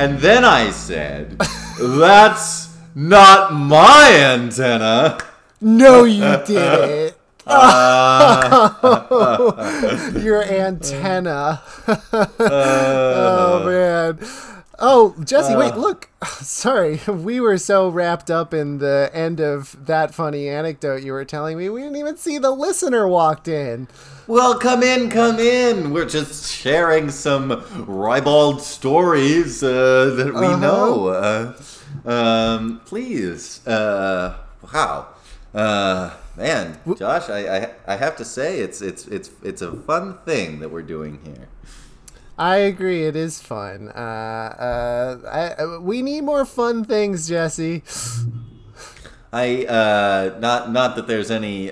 And then I said, that's not my antenna. No, you didn't. Your antenna. Oh, man. Oh, Jesse, wait, look. Sorry, we were so wrapped up in the end of that funny anecdote you were telling me, we didn't even see the listener walked in. Well, come in, come in. We're just sharing some ribald stories that we know. Please. Wow. Man, Josh, I have to say it's a fun thing that we're doing here. I agree, it is fun. We need more fun things, Jesse. Not that there's any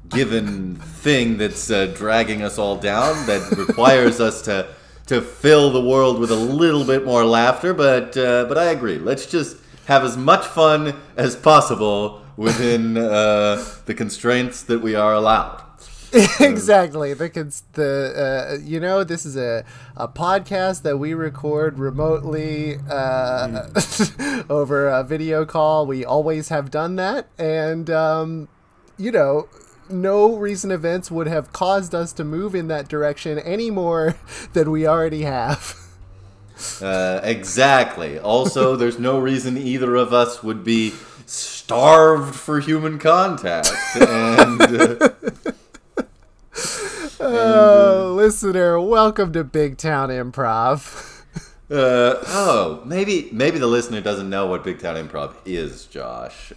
given thing that's dragging us all down that requires us to fill the world with a little bit more laughter, but I agree. Let's just have as much fun as possible within the constraints that we are allowed. Exactly. This is a podcast that we record remotely over a video call. We always have done that, and no recent events would have caused us to move in that direction any more than we already have. Exactly. Also, there's no reason either of us would be starved for human contact. Listener, welcome to Big Town Improv. Maybe the listener doesn't know what Big Town Improv is, Josh.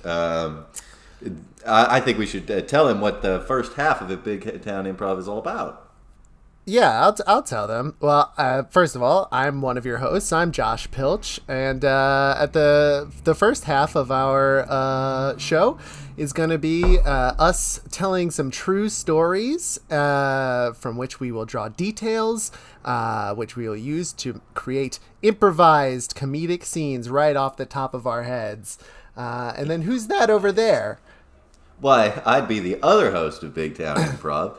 I think we should tell him what the first half of a Big Town Improv is all about. Yeah, I'll tell them. Well, first of all, I'm one of your hosts. I'm Josh Pilch, and at the first half of our show is going to be us telling some true stories from which we will draw details, which we will use to create improvised comedic scenes right off the top of our heads. And then who's that over there? Why, I'd be the other host of Big Town Improv,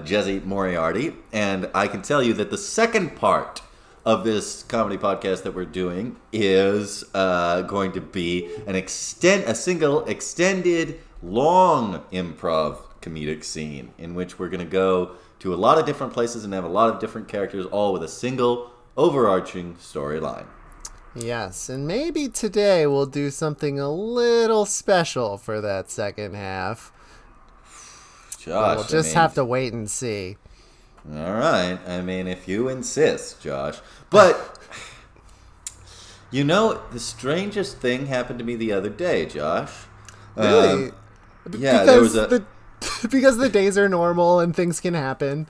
Jesse Moriarty, and I can tell you that the second part of this comedy podcast that we're doing is going to be a single extended long improv comedic scene in which we're going to go to a lot of different places and have a lot of different characters, all with a single overarching storyline. Yes, and maybe today we'll do something a little special for that second half. Josh, we'll just have to wait and see. All right. I mean, if you insist, Josh. But, the strangest thing happened to me the other day, Josh. Really? Yeah, because because the days are normal and things can happen.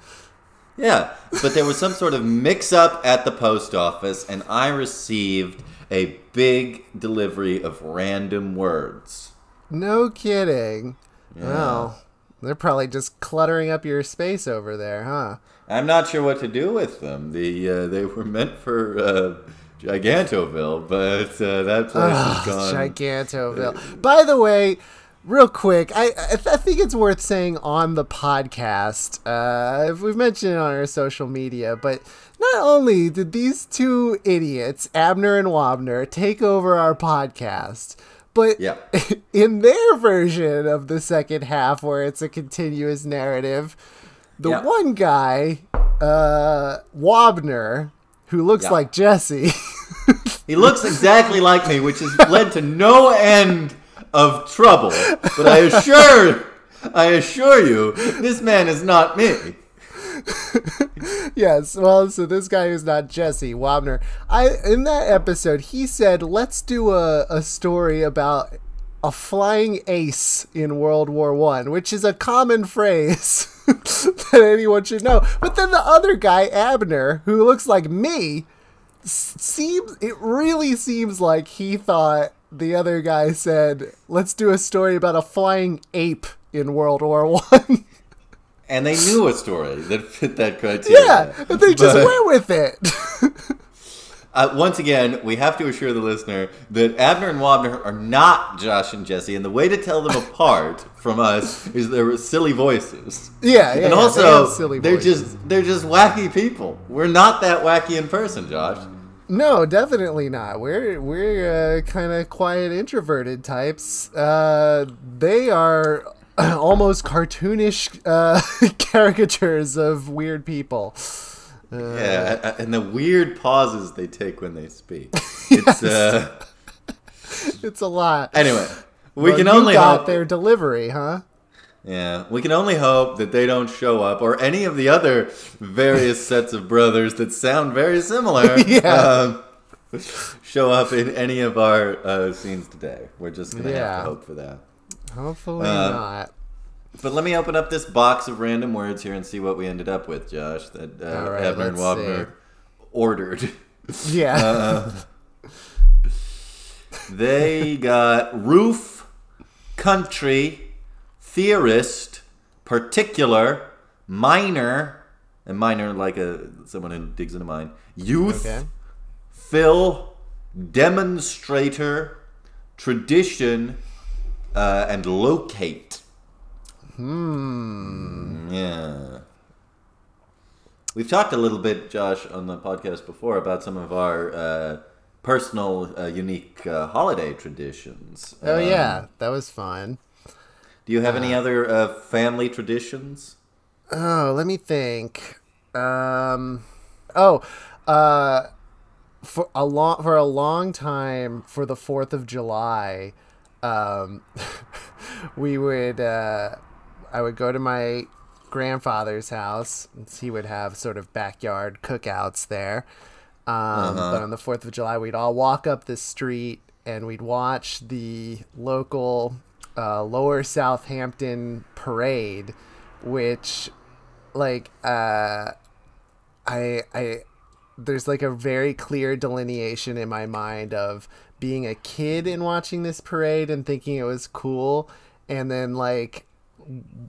Yeah, but there was some sort of mix-up at the post office, and I received a big delivery of random words. No kidding. Yeah. Well, they're probably just cluttering up your space over there, huh? I'm not sure what to do with them. They were meant for Gigantoville, but that place is gone. Gigantoville. By the way, real quick, I think it's worth saying on the podcast, we've mentioned it on our social media, but not only did these two idiots, Abner and Wabner, take over our podcast, but in their version of the second half, where it's a continuous narrative, the one guy, Wabner, who looks like Jesse. He looks exactly like me, which has led to no end of trouble. But I assure you, this man is not me. Yes, well, so this guy is not Jesse, Wabner. In that episode, he said, let's do a story about a flying ace in World War I, which is a common phrase that anyone should know. But then the other guy, Abner, who looks like me, it really seems like he thought the other guy said, let's do a story about a flying ape in World War I. And they knew a story that fit that criteria. Yeah, but they just went with it. Once again, we have to assure the listener that Abner and Wabner are not Josh and Jesse, and the way to tell them apart from us is their silly voices. And also they're just wacky people. We're not that wacky in person, Josh. No, definitely not. We're kind of quiet, introverted types. They are almost cartoonish caricatures of weird people. Yeah, and the weird pauses they take when they speak. It's it's a lot. Anyway, we can you only got hope their delivery, huh? Yeah, we can only hope that they don't show up, or any of the other various sets of brothers that sound very similar. Show up in any of our scenes today. We're just gonna have to hope for that. Hopefully not. But let me open up this box of random words here and see what we ended up with, Josh. That right, Abner and Wagner ordered. Yeah. They got roof, country, theorist, particular, minor, and minor like someone who digs in a mine. Youth, fill, demonstrator, tradition, and locate. Yeah. We've talked a little bit, Josh, on the podcast before about some of our personal, unique holiday traditions. Oh, yeah. That was fun. Do you have any other family traditions? Oh, let me think. For a long time, for the 4th of July, I would go to my grandfather's house. He would have sort of backyard cookouts there. But on the 4th of July, we'd all walk up the street and we'd watch the local Lower Southampton parade, which, like, there's like a very clear delineation in my mind of being a kid and watching this parade and thinking it was cool, and then like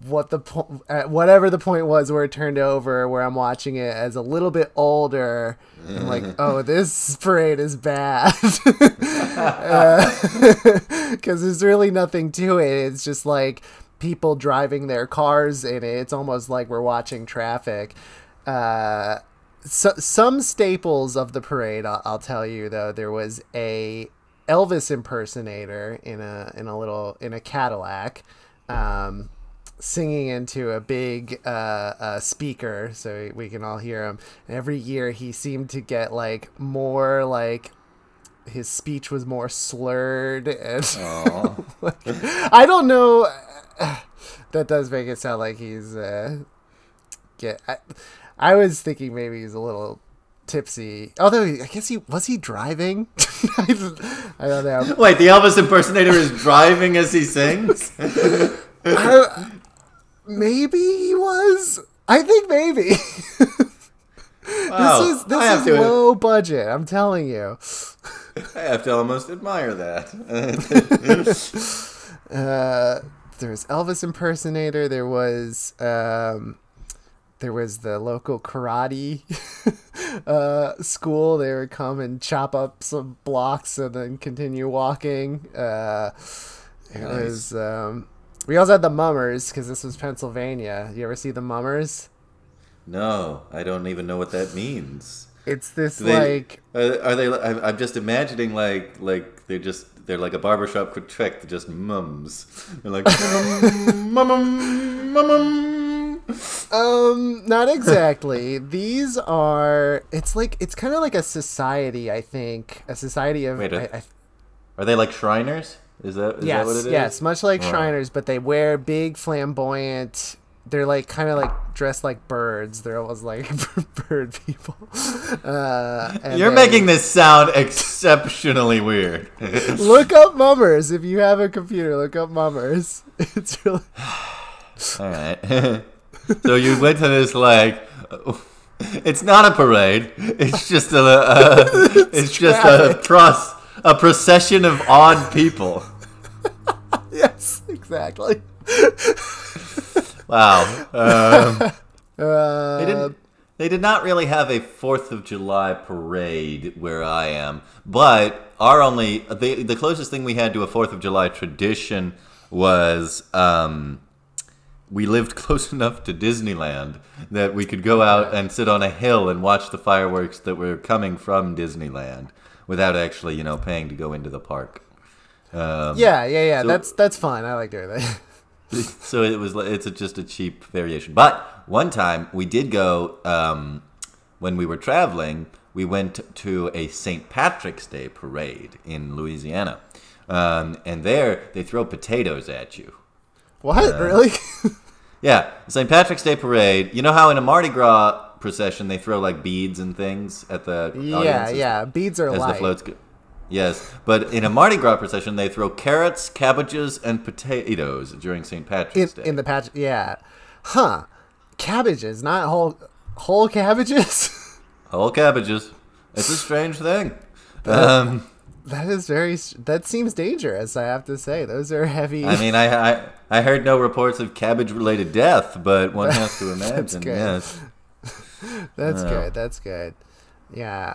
whatever the point was where it turned over, where I'm watching it as a little bit older and like, oh, this parade is bad, because there's really nothing to it. It's just like people driving their cars in it. It's almost like we're watching traffic. Some staples of the parade, I'll tell you though. There was a Elvis impersonator in a Cadillac, singing into a big speaker so we can all hear him. And every year he seemed to get like more, like his speech was more slurred, and like, I don't know. That does make it sound like he's I was thinking maybe he's a little tipsy. Although I guess was he driving? I don't know. Wait, the Elvis impersonator is driving as he sings? Maybe he was. I think maybe. Wow. This is low budget, I'm telling you. I have to almost admire that. There was Elvis impersonator. There was the local karate school. They would come and chop up some blocks and then continue walking. Nice. We also had the mummers, because this was Pennsylvania. You ever see the mummers? No, I don't even know what that means. It's this like... Are they... I'm just imagining like they're like a barbershop trick, just mums. They're like... Not exactly. These are... It's kind of like a society, I think. A society of... Wait, are they like Shriners? Is that what it is? Yes, much like Shriners, but they wear big flamboyant... They're like kind of like dressed like birds. They're almost like bird people. You're making this sound exceptionally weird. Look up mummers. If you have a computer, look up mummers. It's really... All right. So you went to this, like, it's not a parade. It's just a procession of odd people. Yes, exactly. Wow. They did not really have a 4th of July parade where I am, but the closest thing we had to a 4th of July tradition was we lived close enough to Disneyland that we could go out and sit on a hill and watch the fireworks that were coming from Disneyland without actually, paying to go into the park. Yeah. So, that's fun. I like doing that. So it's just a cheap variation. But one time we did go when we were traveling. We went to a St. Patrick's Day parade in Louisiana, and there they throw potatoes at you. What? Really? Yeah, St. Patrick's Day parade. You know how in a Mardi Gras procession they throw like beads and things at the yeah. Beads are as light. The floats go. Yes, but in a Mardi Gras procession they throw carrots, cabbages, and potatoes during St. Patrick's Day. In the yeah, cabbages, not whole cabbages. Whole cabbages. It's a strange thing. That seems dangerous, I have to say. Those are heavy. I mean, I heard no reports of cabbage-related death, but one has to imagine. That's good. Yes. That's good. Yeah.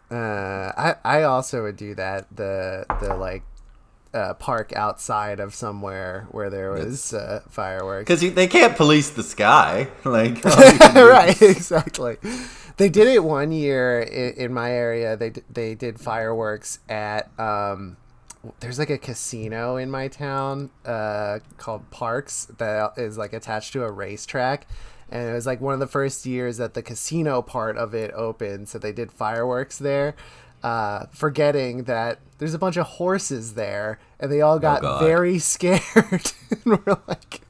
I also would do that. The park outside of somewhere where there was fireworks. Because they can't police the sky. Like right, exactly. They did it one year in my area. They did fireworks at there's like a casino in my town called Parks that is like attached to a racetrack. And it was like one of the first years that the casino part of it opened. So they did fireworks there, forgetting that there's a bunch of horses there. And they all got very scared. And we're like...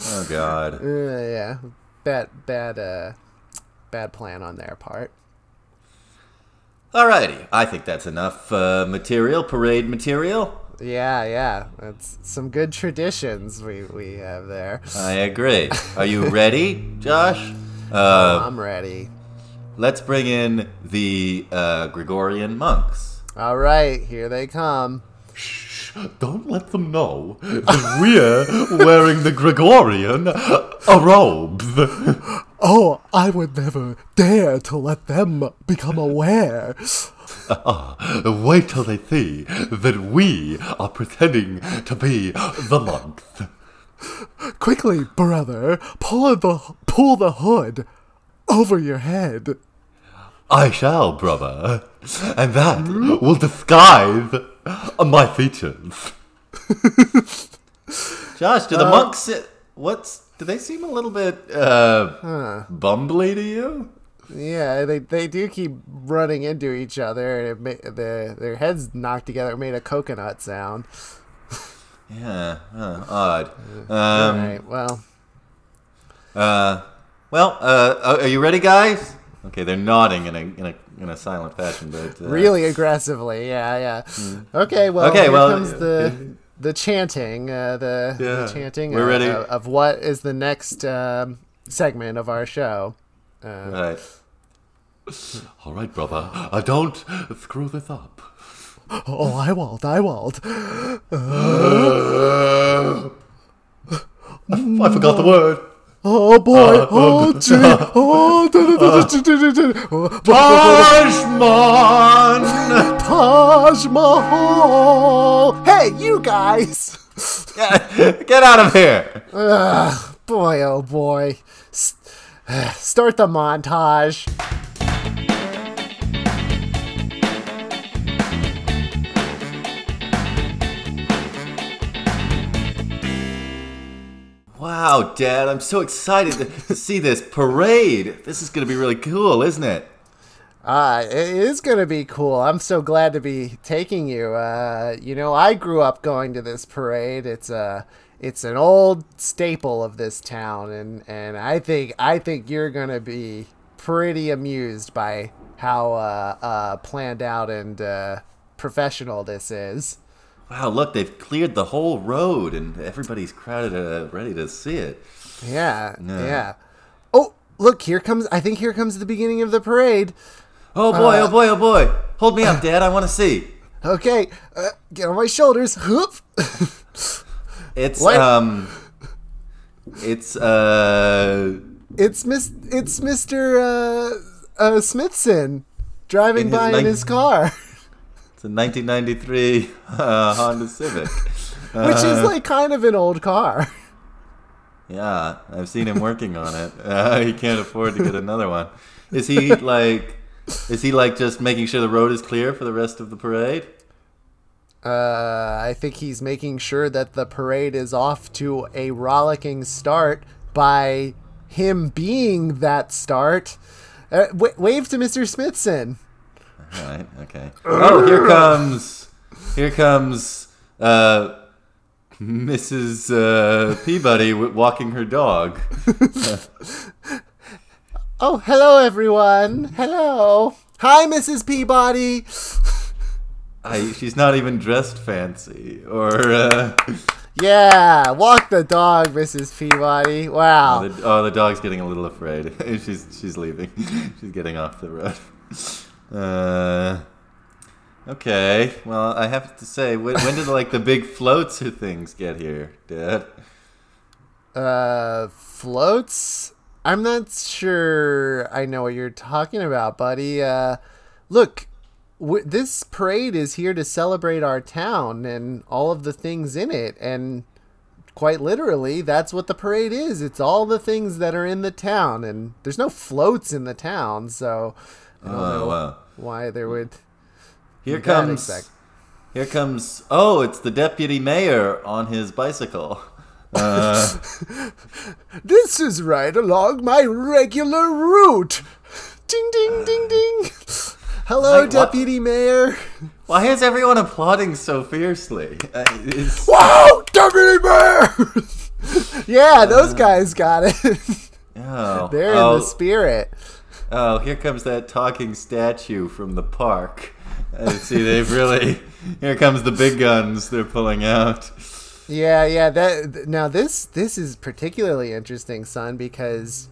Oh, God. Yeah. Bad plan on their part. Alrighty. I think that's enough parade material. Yeah. That's some good traditions we have there. I agree. Are you ready, Josh? I'm ready. Let's bring in the Gregorian monks. All right, here they come. Shh, don't let them know that we're wearing the Gregorian robes. Oh, I would never dare to let them become aware. Wait till they see that we are pretending to be the monks. Quickly, brother, pull the hood over your head. I shall, brother, and that will disguise my features. Josh, do the monks... do they seem a little bit bumbly to you? Yeah, they do keep running into each other, and their heads knocked together. It made a coconut sound. Yeah, odd. All right, well. Are you ready, guys? Okay, they're nodding in a silent fashion, but really aggressively. Yeah. Okay, well, here comes the chanting. The chanting. We're ready. Of what is the next segment of our show. Right. All right, brother. Don't screw this up. Oh, I won't. I forgot the word. Oh boy! Oh gee! Oh! Taj Mahal! Hey, you guys! Get out of here! Boy, oh boy! Start the montage. Wow, Dad, I'm so excited to see this parade. This is going to be really cool, isn't it? It is going to be cool. I'm so glad to be taking you. I grew up going to this parade. It's an old staple of this town, and I think you're going to be pretty amused by how planned out and professional this is. Wow, look, they've cleared the whole road, and everybody's crowded, ready to see it. Yeah. Oh, look, here comes the beginning of the parade. Oh boy. Hold me up, Dad, I want to see. Okay, get on my shoulders. Hoop. It's Mr. Smithson driving by in his car. It's a 1993 Honda Civic. Which is like kind of an old car. Yeah, I've seen him working on it. He can't afford to get another one. Is he like just making sure the road is clear for the rest of the parade? I think he's making sure that the parade is off to a rollicking start by him being that start. Wave to Mr. Smithson. All right, okay. Oh, here comes Mrs. Peabody walking her dog. Oh, hello, everyone. Hello. Hi, Mrs. Peabody. She's not even dressed fancy, or Yeah, walk the dog, Mrs. Peabody. Wow. the dog's getting a little afraid. she's leaving. She's getting off the road. Okay. Well, I have to say, when did the big floats or things get here, Dad? Floats? I'm not sure I know what you're talking about, buddy. Look, this parade is here to celebrate our town and all of the things in it, and quite literally, that's what the parade is. It's all the things that are in the town, and there's no floats in the town, so I don't know why there would. Here comes. Oh, it's the deputy mayor on his bicycle. This is right along my regular route. Ding, ding, ding, ding. Hello, Deputy Mayor. Why is everyone applauding so fiercely? Wow, Deputy Mayor! Yeah, those guys got it. They're in the spirit. Oh, here comes that talking statue from the park. See, here comes the big guns they're pulling out. Yeah. Now this is particularly interesting, son, because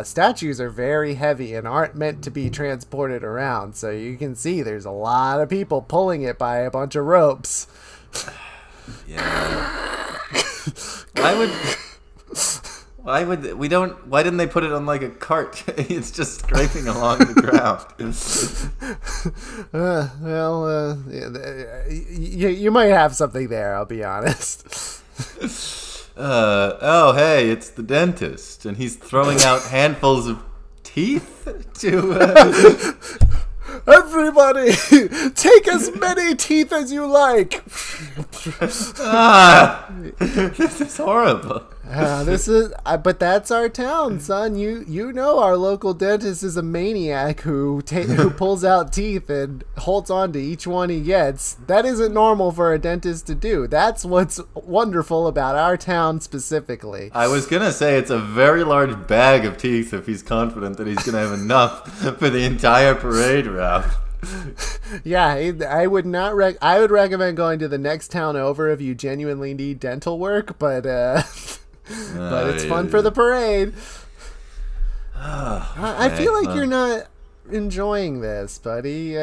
statues are very heavy and aren't meant to be transported around. So you can see there's a lot of people pulling it by a bunch of ropes. Yeah. Why didn't they put it on a cart? It's just scraping along the ground. You might have something there, I'll be honest. Hey, it's the dentist, and he's throwing out handfuls of teeth to... Everybody, take as many teeth as you like. This is horrible. But that's our town, son. You know our local dentist is a maniac who pulls out teeth and holds on to each one he gets. That isn't normal for a dentist to do. That's what's wonderful about our town specifically. I was gonna say it's a very large bag of teeth if he's confident that he's gonna have enough for the entire parade route. Yeah, I would not. I would recommend going to the next town over if you genuinely need dental work, but it's fun for the parade. I feel like you're not enjoying this, buddy.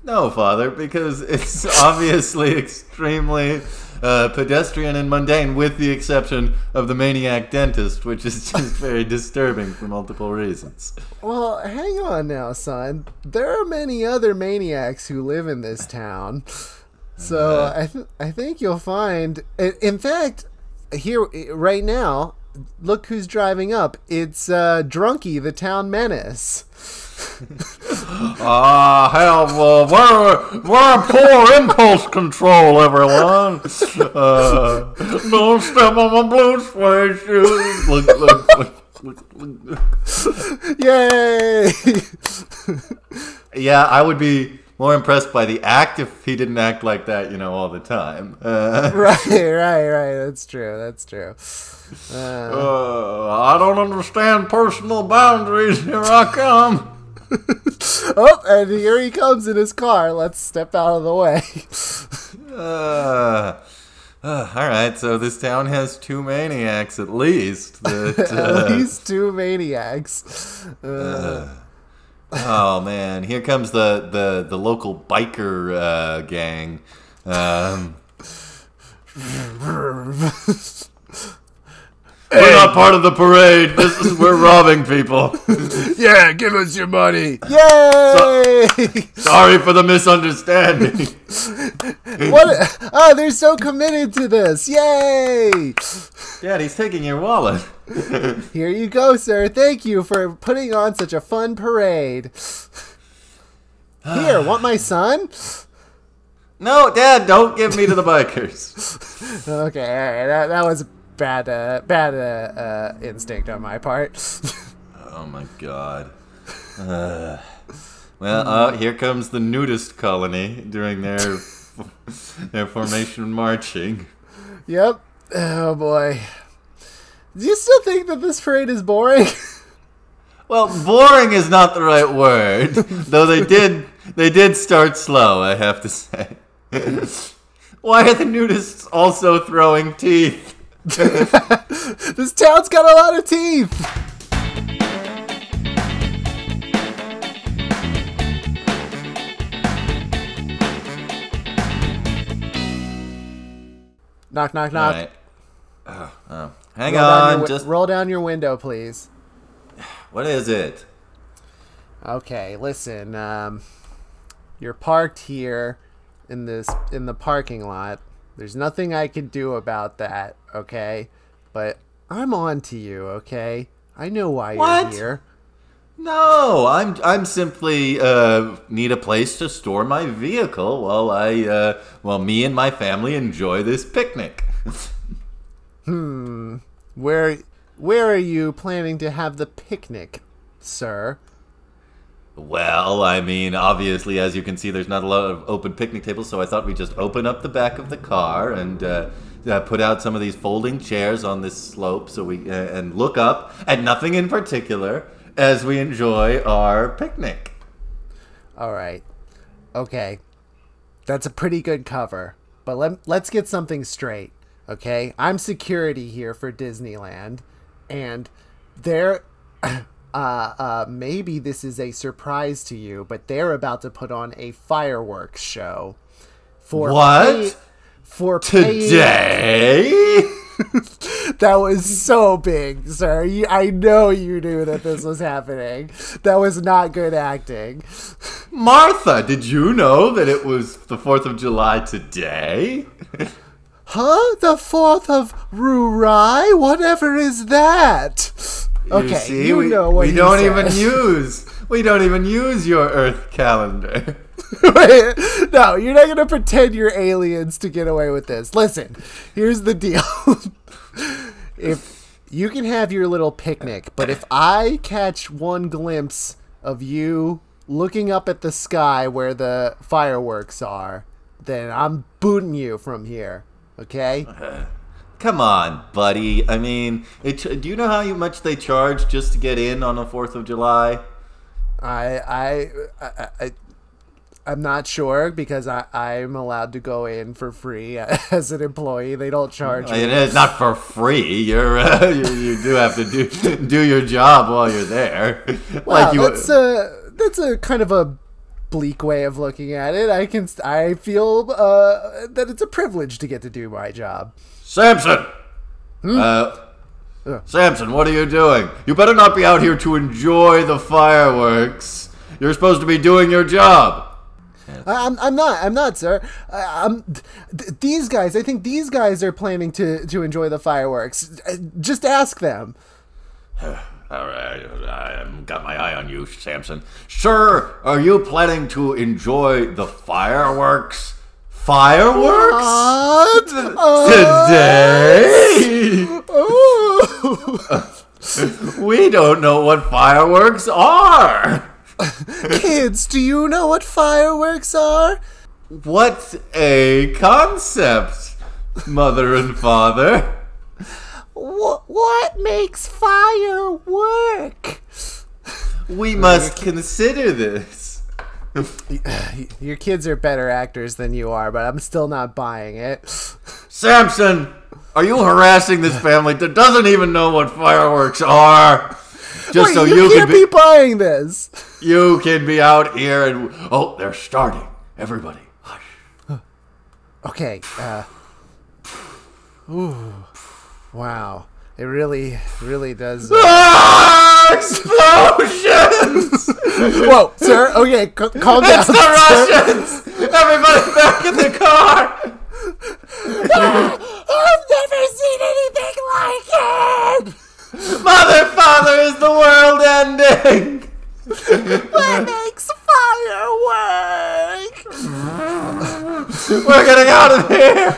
No, Father, because it's obviously extremely pedestrian and mundane, with the exception of the maniac dentist, which is just very disturbing for multiple reasons. Well, hang on now, son. There are many other maniacs who live in this town. So I think you'll find... In fact, here, right now, look who's driving up. It's Drunky, the town menace. Hell, we're poor impulse control, everyone. Don't step on my blue suede shoes. Look. Yay! Yeah, I would be more impressed by the act if he didn't act like that, all the time. Right. That's true. I don't understand personal boundaries. Here I come. Oh, and here he comes in his car. Let's step out of the way. All right, so this town has two maniacs at least. At least two maniacs. Oh man, here comes the local biker gang. We're not part of the parade. We're robbing people. Yeah, give us your money. Yay! Sorry for the misunderstanding. What? Oh, they're so committed to this. Yay! Dad, he's taking your wallet. Here you go, sir. Thank you for putting on such a fun parade. Here, want my son? No, Dad, don't give me to the bikers. Okay, all right. That was bad instinct on my part. Oh my God. Well, here comes the nudist colony during their formation marching. Yep. Oh boy. Do you still think that this parade is boring? Well, boring is not the right word, though they did start slow, I have to say. Why are the nudists also throwing teeth? This town's got a lot of teeth. Knock, knock, knock. Right. Hang on. Just roll down your window, please. What is it? Okay, listen. You're parked here in the parking lot. There's nothing I can do about that, okay? But I'm on to you, okay? I know why you're here. No, I'm simply need a place to store my vehicle while me and my family enjoy this picnic. Where are you planning to have the picnic, sir? Well, I mean, obviously, as you can see, there's not a lot of open picnic tables, so I thought we'd just open up the back of the car and put out some of these folding chairs on this slope so we and look up at nothing in particular as we enjoy our picnic. All right. Okay. That's a pretty good cover. But let's get something straight, okay? I'm security here for Disneyland, and maybe this is a surprise to you, but they're about to put on a fireworks show. For today? That was so big, sir. I know you knew that this was happening. That was not good acting. Martha, did you know that it was the 4th of July today? Huh? The 4th of Rurai? Whatever is that? Okay, we don't even use your Earth calendar. Wait, no, you're not gonna pretend you're aliens to get away with this. Listen, here's the deal. If you can have your little picnic, but if I catch one glimpse of you looking up at the sky where the fireworks are, then I'm booting you from here. Okay? Come on, buddy. I mean, do you know how much they charge just to get in on the 4th of July? I'm not sure because I'm allowed to go in for free as an employee. They don't charge me. It's not for free. You do have to do your job while you're there. Well, that's a kind of a bleak way of looking at it. I feel that it's a privilege to get to do my job. Samson! Samson, what are you doing? You better not be out here to enjoy the fireworks. You're supposed to be doing your job. I'm not, sir. These guys, I think these guys are planning to enjoy the fireworks. Just ask them. All right, I've got my eye on you, Samson. Sir, are you planning to enjoy the fireworks? Fireworks? What? Today? We don't know what fireworks are. Kids, do you know what fireworks are? What a concept, mother and father. What makes fire work? We must consider this. Your kids are better actors than you are, but I'm still not buying it. Samson, are you harassing this family that doesn't even know what fireworks are? Just so you can't be buying this. You can be out here and... Oh, they're starting. Everybody, hush. Okay. Ooh. Wow. It really does. Explosions! Whoa, sir. Okay, calm down. It's the Russians! Everybody back in the car! I've never seen anything like it. Mother, father, is the world ending? What makes firework? We're getting out of here!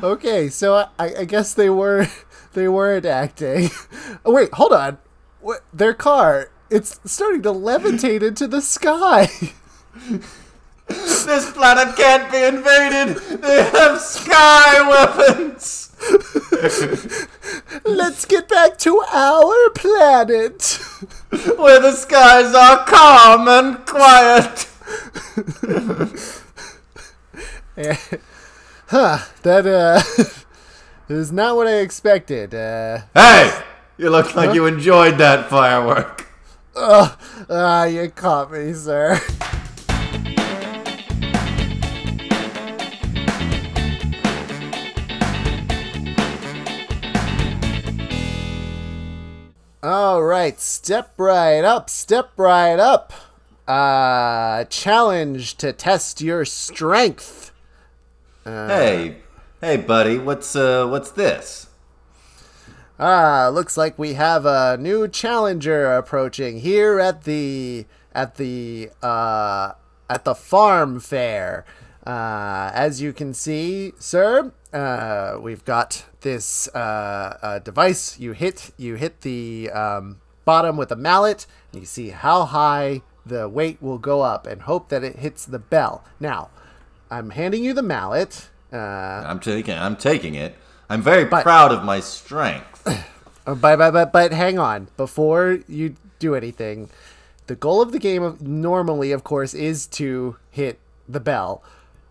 Okay, so I guess they weren't acting. Oh, wait, hold on. What, their car, it's starting to levitate into the sky. This planet can't be invaded! They have sky weapons! Let's get back to our planet. Where the skies are calm and quiet! That is not what I expected. Hey! You look like you enjoyed that firework. You caught me, sir. All right, step right up, step right up. Challenge to test your strength. Hey, buddy, what's this? Looks like we have a new challenger approaching here at the farm fair. As you can see, sir, we've got this device. You hit the bottom with a mallet, and you see how high the weight will go up, and hope that it hits the bell. Now, I'm handing you the mallet. I'm taking it. I'm very proud of my strength. But hang on. Before you do anything, the goal of the game normally, of course, is to hit the bell.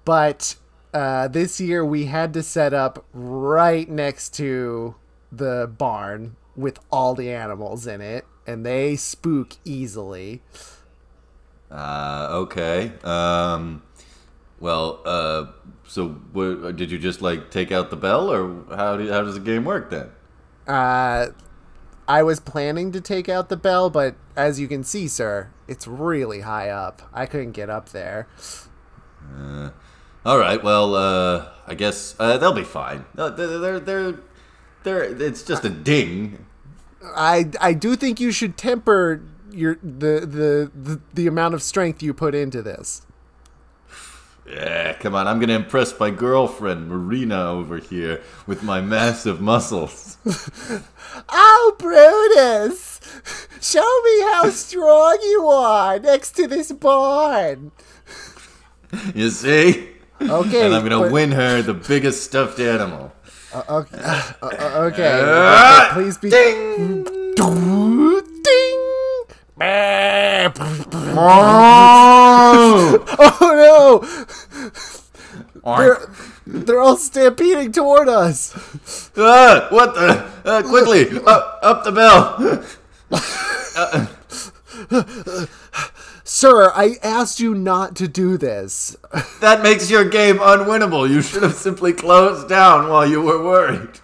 But this year we had to set up right next to the barn with all the animals in it, and they spook easily. Okay. So what, did you just take out the bell, or how does the game work then? I was planning to take out the bell, but as you can see, sir, it's really high up. I couldn't get up there. All right. Well, I guess they'll be fine. They're it's just a ding. I do think you should temper the amount of strength you put into this. Yeah, come on. I'm going to impress my girlfriend, Marina, over here with my massive muscles. Oh, Brutus! Show me how strong you are next to this barn. You see? Okay. And I'm going to win her the biggest stuffed animal. Okay. Please be... Ding! Ding! Oh no! They're all stampeding toward us. What the? Quickly, up the bell. Sir, I asked you not to do this. That makes your game unwinnable. You should have simply closed down while you were worried.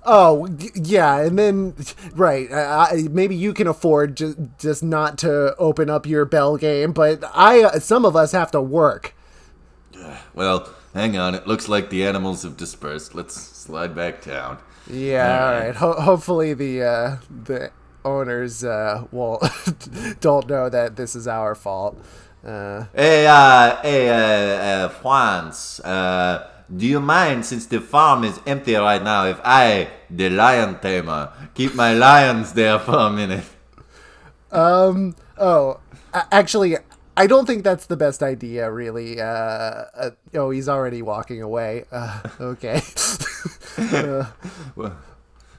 Oh, yeah, and then, right, maybe you can afford just not to open up your bell game, but some of us have to work. Well, hang on, it looks like the animals have dispersed. Let's slide back down. Yeah, all right. Hopefully the owners don't know that this is our fault. Hey, Franz, do you mind, since the farm is empty right now, if I, the lion tamer, keep my lions there for a minute? Actually, I don't think that's the best idea, really. He's already walking away. Okay.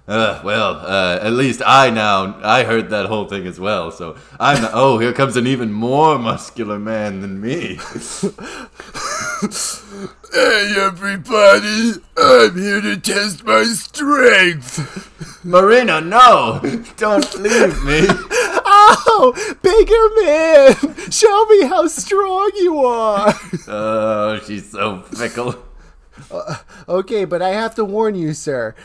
At least I heard that whole thing as well, so here comes an even more muscular man than me. Hey everybody, I'm here to test my strength. Marina, no! Don't leave me. Oh, bigger man! Show me how strong you are! Oh, she's so fickle. Okay, but I have to warn you, sir.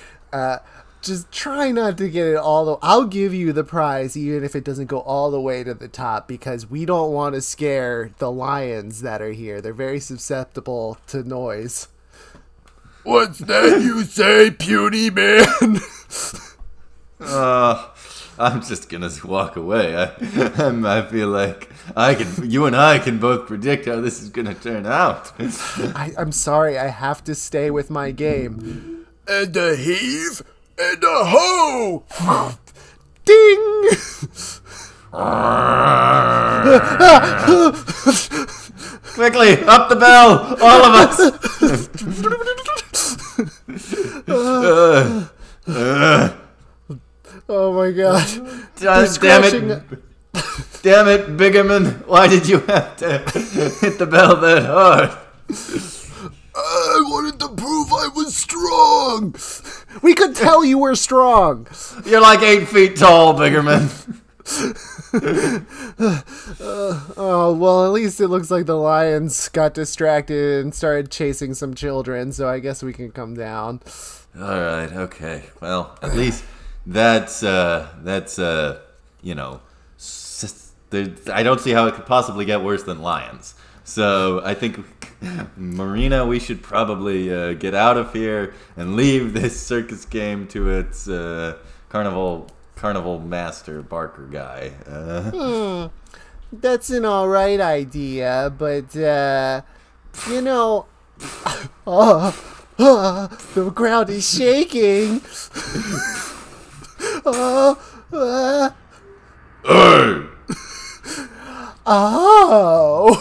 Just try not to get it all the... I'll give you the prize even if it doesn't go all the way to the top, because we don't want to scare the lions that are here. They're very susceptible to noise. What's that you say, puny man? I'm just gonna walk away. I feel like you and I can both predict how this is gonna turn out. I'm sorry, I have to stay with my game. And a heave and a ho! Ding! Quickly, up the bell, all of us. Oh my god. Damn it, Bigerman. Why did you have to hit the bell that hard? I wanted to prove I was strong. We could tell you were strong. You're like 8 feet tall, Bigerman. Oh, well, at least it looks like the lions got distracted and started chasing some children, so I guess we can come down. All right, okay. Well, at least that's I don't see how it could possibly get worse than lions. So I think, Marina, we should probably get out of here and leave this circus game to its carnival master Barker guy. That's an alright idea, but, the ground is shaking. Hey! Oh!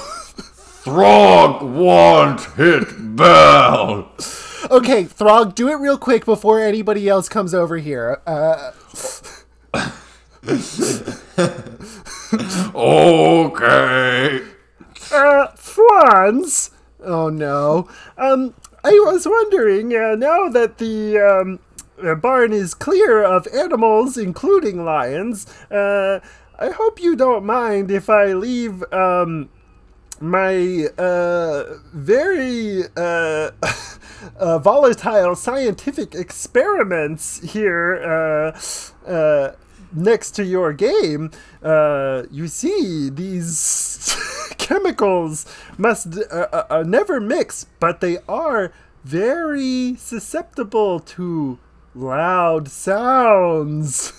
Throg want hit bell! Okay, Throg, do it real quick before anybody else comes over here. Okay. Franz? Oh no. I was wondering, now that the barn is clear of animals, including lions, I hope you don't mind if I leave, my, very, volatile scientific experiments here, next to your game. You see, these chemicals must never mix, but they are very susceptible to loud sounds.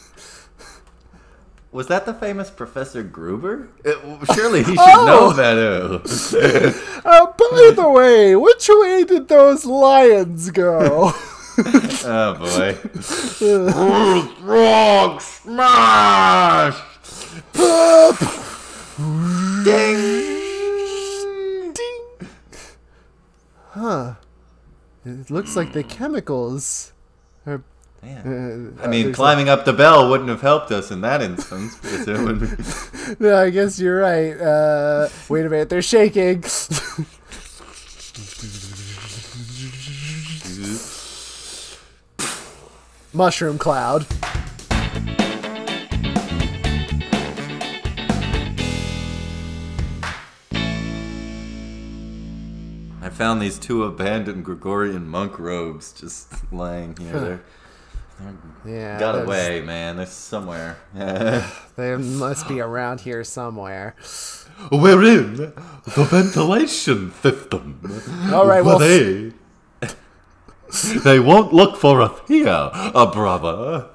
Was that the famous Professor Gruber? Surely he should know better. By the way, which way did those lions go? Oh boy. Frog smash! Ding! Ding! Huh. It looks like the chemicals are... I mean, climbing up the bell wouldn't have helped us in that instance. Because it would be... No, I guess you're right. Wait a minute, they're shaking. Mushroom cloud. I found these 2 abandoned Gregorian monk robes just laying here. Yeah, got away, man. They're somewhere. They must be around here somewhere. We're in the ventilation system. All right, well, they won't look for us here, brother.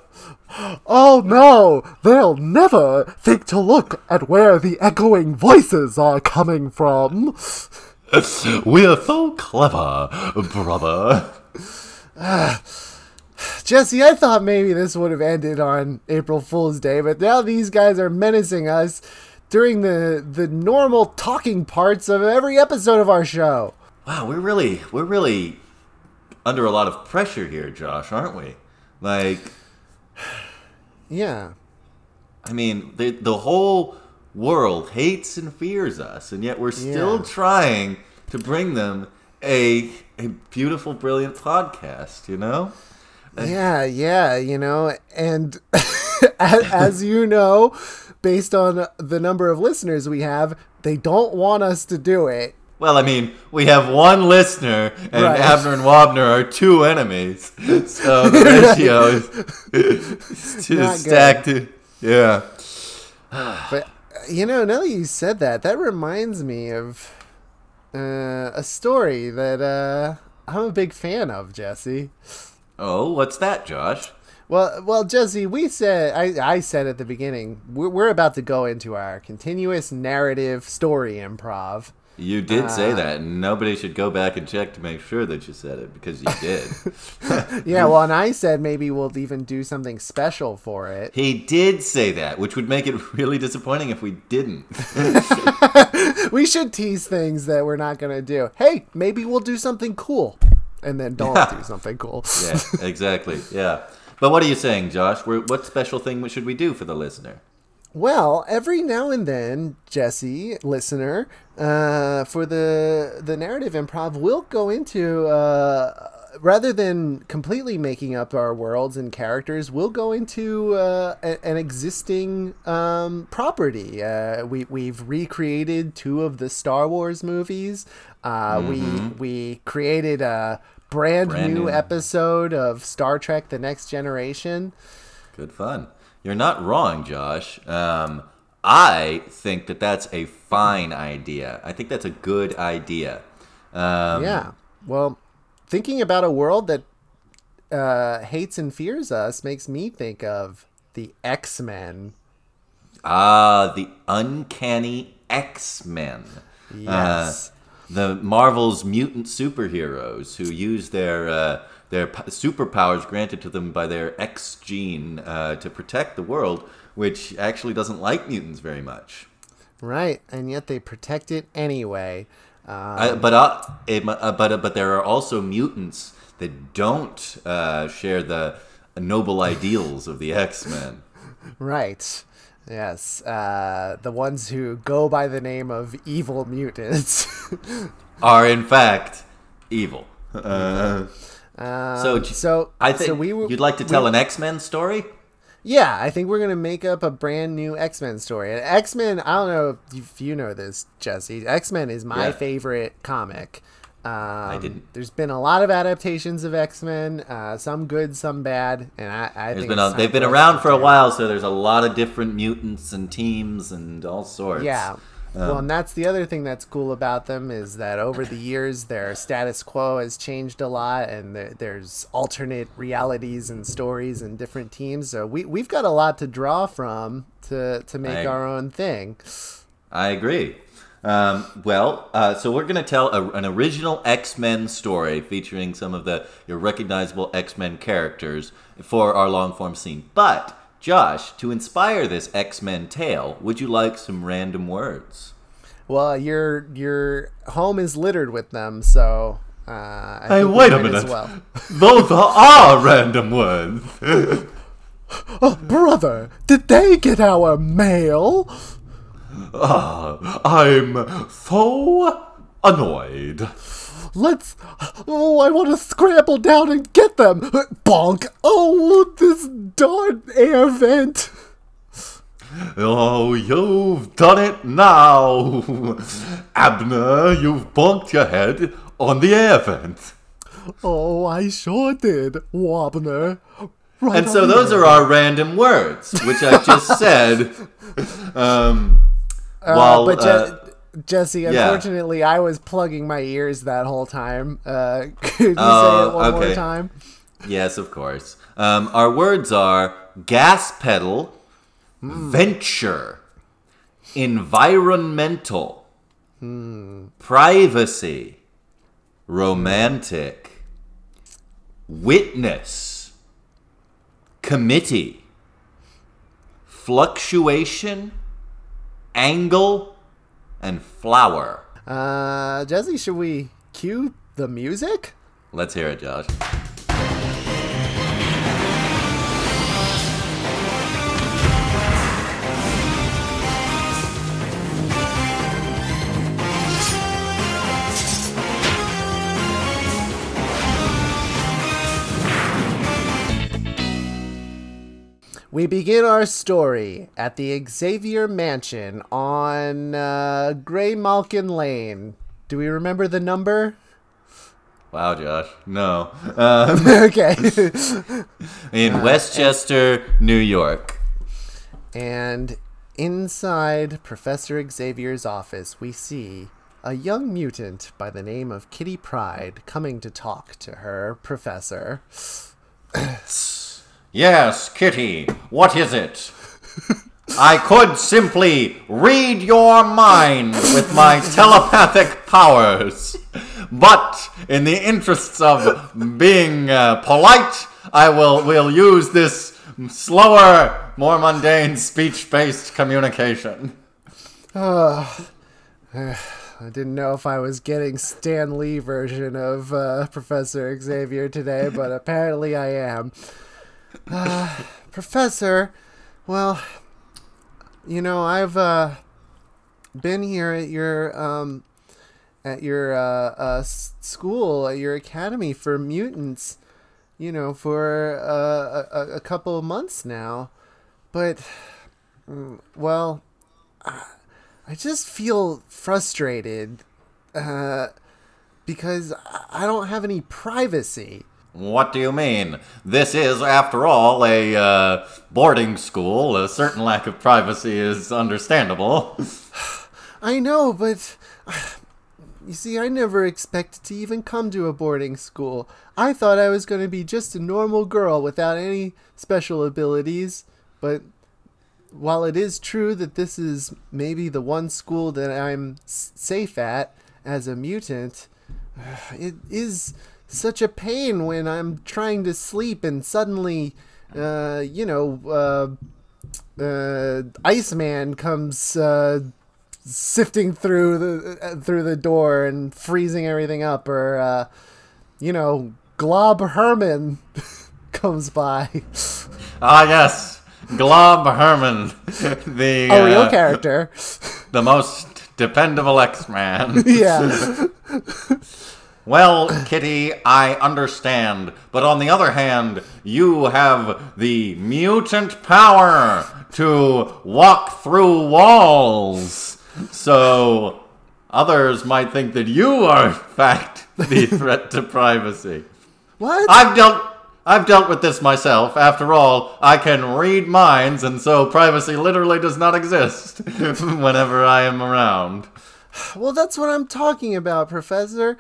Oh no, they'll never think to look at where the echoing voices are coming from. We're so clever, brother. Jesse, I thought maybe this would have ended on April Fool's Day, but now these guys are menacing us during the normal talking parts of every episode of our show. Wow, we're really under a lot of pressure here, Josh, aren't we? Like, yeah. I mean, the whole world hates and fears us, and yet we're still trying to bring them a beautiful, brilliant podcast, you know? Yeah, and as you know, based on the number of listeners we have, they don't want us to do it. Well, I mean, we have one listener, and Right. Abner and Wabner are two enemies. So the ratio is stacked. Yeah. But, now that you said that, that reminds me of a story that I'm a big fan of, Jesse. Oh, what's that, Josh? Well, Jesse, I said at the beginning, we're about to go into our continuous narrative story improv. You did say that, and nobody should go back and check to make sure that you said it, because you did. Yeah, well, and I said maybe we'll even do something special for it. He did say that, which would make it really disappointing if we didn't. We should tease things that we're not going to do. Hey, maybe we'll do something cool, and then don't do something cool. Yeah, exactly. Yeah. But what are you saying, Josh? What special thing should we do for the listener? Well, every now and then, Jesse, listener, for the narrative improv, we'll go into, rather than completely making up our worlds and characters, we'll go into an existing property. We've recreated 2 of the Star Wars movies. We created a brand new episode of Star Trek: The Next Generation. Good fun. You're not wrong, Josh. I think that's a fine idea. I think that's a good idea. Yeah. Well, thinking about a world that hates and fears us makes me think of the X-Men. The Uncanny X-Men. Yes. The Marvel's mutant superheroes who use their superpowers granted to them by their X gene to protect the world, which actually doesn't like mutants very much. Right, and yet they protect it anyway. But there are also mutants that don't share the noble ideals of the X-Men. Right. Yes. The ones who go by the name of evil mutants are in fact evil. So I think you'd like to tell an X-Men story? Yeah, I think we're going to make up a brand new X-Men story. And X-Men, I don't know if you know this, Jesse. X-Men is my favorite comic. I didn't. There's been a lot of adaptations of X-Men, some good, some bad, and I think they've been around for a while, so there's a lot of different mutants and teams and all sorts. Yeah. Well, and that's the other thing that's cool about them is that over the years, their status quo has changed a lot, and there's alternate realities and stories and different teams. So we've got a lot to draw from to make our own thing. I agree. So we're going to tell an original X-Men story featuring some of your recognizable X-Men characters for our long-form scene. But Josh, to inspire this X-Men tale, would you like some random words? Well, your home is littered with them, so hey, wait a minute. Well. Those are random words. Oh, brother, did they get our mail? I'm so annoyed. I want to scramble down and get them. Bonk. Oh, this darn air vent. Oh, you've done it now. Abner, you've bonked your head on the air vent. Oh, I sure did, Wabner. Right, and so those are our random words, which I just said. Jesse, unfortunately, I was plugging my ears that whole time. Could you say it one more time? Yes, of course. Our words are gas pedal, venture, environmental, privacy, romantic, witness, committee, fluctuation, angle, and flower. Jesse, should we cue the music? Let's hear it, Josh. We begin our story at the Xavier Mansion on Grey Malkin Lane. Do we remember the number? Wow, Josh. No. Okay. In Westchester, New York. And inside Professor Xavier's office, we see a young mutant by the name of Kitty Pryde coming to talk to her professor. Yes, Kitty, what is it? I could simply read your mind with my telepathic powers. But in the interests of being polite, will use this slower, more mundane speech-based communication. I didn't know if I was getting Stan Lee version of Professor Xavier today, but apparently I am. Professor, well, you know, I've been here at your school, at your academy for mutants, you know, for a couple of months now. But, well, I just feel frustrated because I don't have any privacy. What do you mean? This is, after all, a boarding school. A certain lack of privacy is understandable. I know, but you see, I never expected to even come to a boarding school. I thought I was going to be just a normal girl without any special abilities, but while it is true that this is maybe the one school that I'm safe at as a mutant, it is such a pain when I'm trying to sleep and suddenly, Iceman comes sifting through the door and freezing everything up, or Glob Herman comes by. Ah, yes, Glob Herman, the real character, the most dependable X-Man. Yeah. Well, Kitty, I understand. But on the other hand, you have the mutant power to walk through walls. So others might think that you are, in fact, the threat to privacy. What? I've dealt with this myself. After all, I can read minds, and so privacy literally does not exist whenever I am around. Well, that's what I'm talking about, Professor.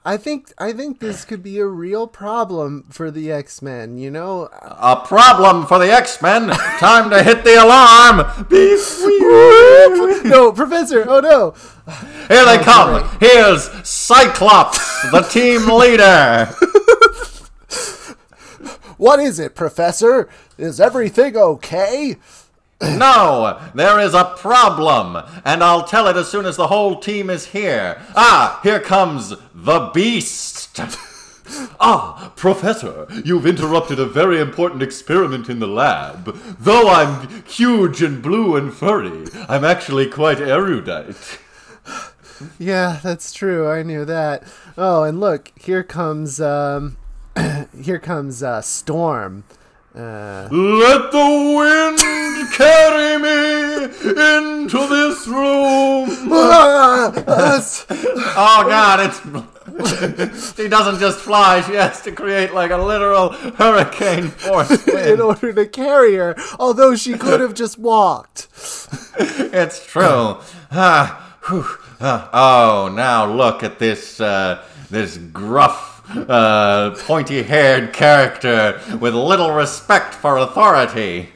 I think this could be a real problem for the X-Men, you know? A problem for the X-Men? Time to hit the alarm! No, Professor, oh no! Here they come! Great. Here's Cyclops, the team leader! What is it, Professor? Is everything okay? No, there is a problem, and I'll tell it as soon as the whole team is here. Ah, here comes the Beast. Ah, Professor, you've interrupted a very important experiment in the lab. Though I'm huge and blue and furry, I'm actually quite erudite. Yeah, that's true. I knew that. Oh, and look, here comes Storm. Let the wind carry me into this room. Oh God, she doesn't just fly, she has to create like a literal hurricane force wind. In order to carry her, although she could have just walked. It's true. Oh, now look at this this gruff, pointy-haired character with little respect for authority.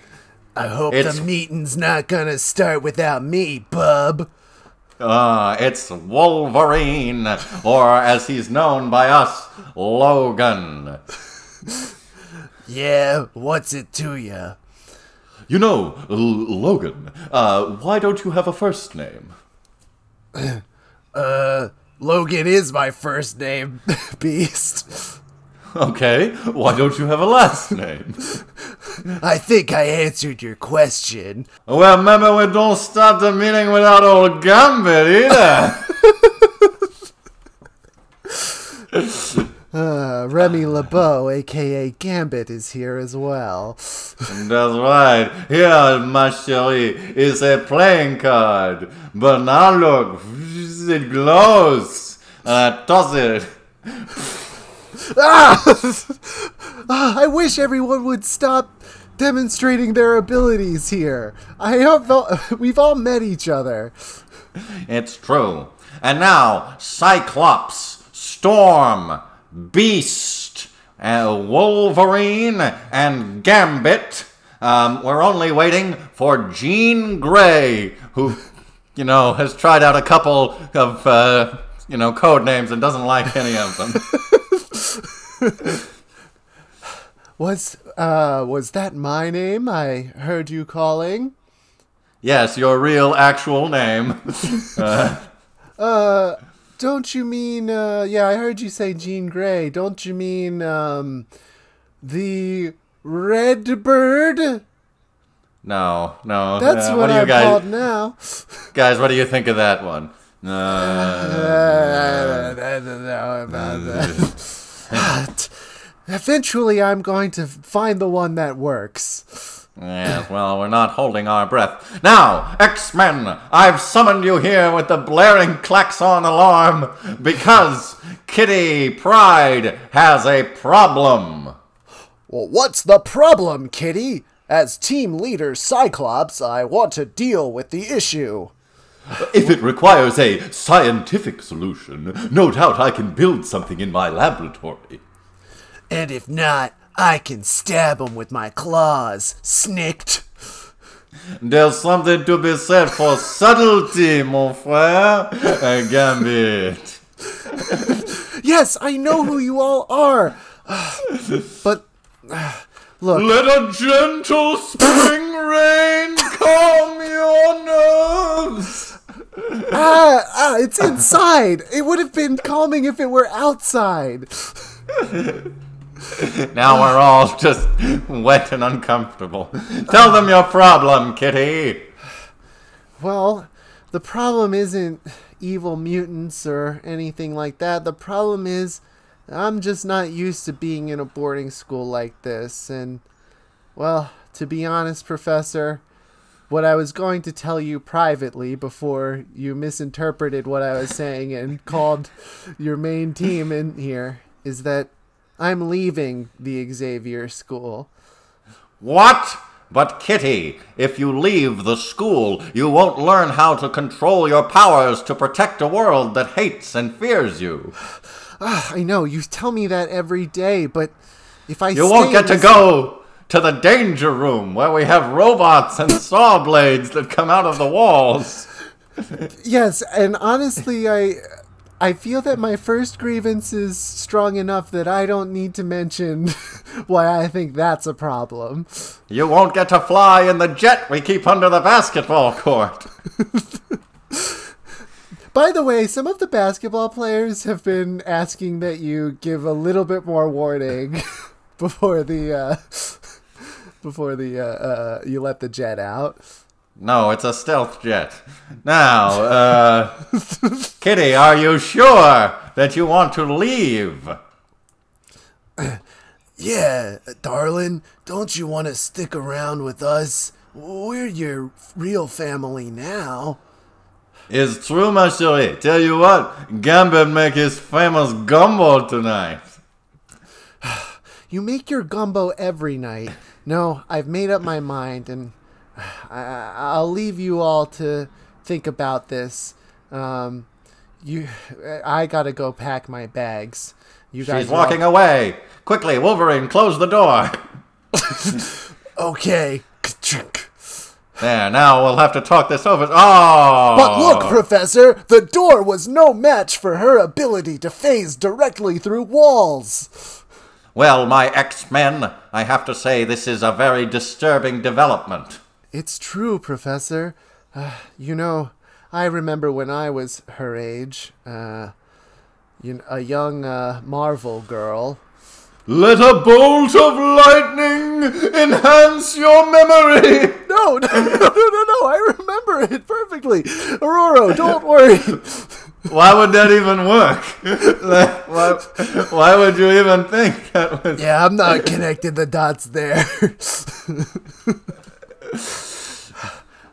I hope the meeting's not gonna start without me, bub. It's Wolverine, or as he's known by us, Logan. Yeah, what's it to ya? You know, Logan, why don't you have a first name? Logan is my first name, Beast. Okay, why don't you have a last name? I think I answered your question. Well, remember, we don't start the meeting without old Gambit either. Remy LeBeau, a.k.a. Gambit, is here as well. That's right. Here, ma chérie, is a playing card. But now look, It glows. Does it? I wish everyone would stop demonstrating their abilities here. We've all met each other. It's true. And now, Cyclops, Storm, Beast, Wolverine, and Gambit. We're only waiting for Jean Grey, who, has tried out a couple of, code names and doesn't like any of them. Was that my name I heard you calling? Yes, your real, actual name. Don't you mean, I heard you say Jean Grey. Don't you mean, the Red Bird? No. That's what I'm called now. Guys, what do you think of that one? I don't know about that. Eventually, I'm going to find the one that works. Yes, well, we're not holding our breath. Now, X-Men, I've summoned you here with the blaring klaxon alarm because Kitty Pryde has a problem. Well, what's the problem, Kitty? As team leader Cyclops, I want to deal with the issue. If it requires a scientific solution, no doubt I can build something in my laboratory. And if not, I can stab him with my claws. Snicked. There's something to be said for subtlety, mon frère. Gambit. Yes, I know who you all are. But, look. Let a gentle spring rain calm your nerves. It's inside. It would have been calming if it were outside. Now we're all just wet and uncomfortable. Tell them your problem, Kitty. Well, the problem isn't evil mutants or anything like that. The problem is I'm just not used to being in a boarding school like this. And, well, to be honest, Professor, what I was going to tell you privately before you misinterpreted what I was saying and called your main team in here is that I'm leaving the Xavier School. What? But Kitty, if you leave the school, you won't learn how to control your powers to protect a world that hates and fears you. I know, you tell me that every day, but if I You won't get to go to the danger room where we have robots and saw blades that come out of the walls. Yes, and honestly, I feel that my first grievance is strong enough that I don't need to mention why I think that's a problem. You won't get to fly in the jet we keep under the basketball court. By the way, some of the basketball players have been asking that you give a little bit more warning before you let the jet out. No, it's a stealth jet. Now, Kitty, are you sure that you want to leave? Yeah, darling, don't you want to stick around with us? We're your real family now. It's true, ma chérie. Tell you what, Gambit make his famous gumbo tonight. You make your gumbo every night. No, I've made up my mind, and I'll leave you all to think about this. I gotta go pack my bags. You guys She's walking away. Quickly, Wolverine, close the door. Okay. There, now we'll have to talk this over. Oh! But look, Professor, the door was no match for her ability to phase directly through walls. Well, my X-Men, I have to say this is a very disturbing development. It's true, Professor. I remember when I was her age, a young Marvel girl. Let a bolt of lightning enhance your memory. No, I remember it perfectly. Aurora, don't worry. Why would that even work? Why would you even think that was... Yeah, I'm not connecting the dots there.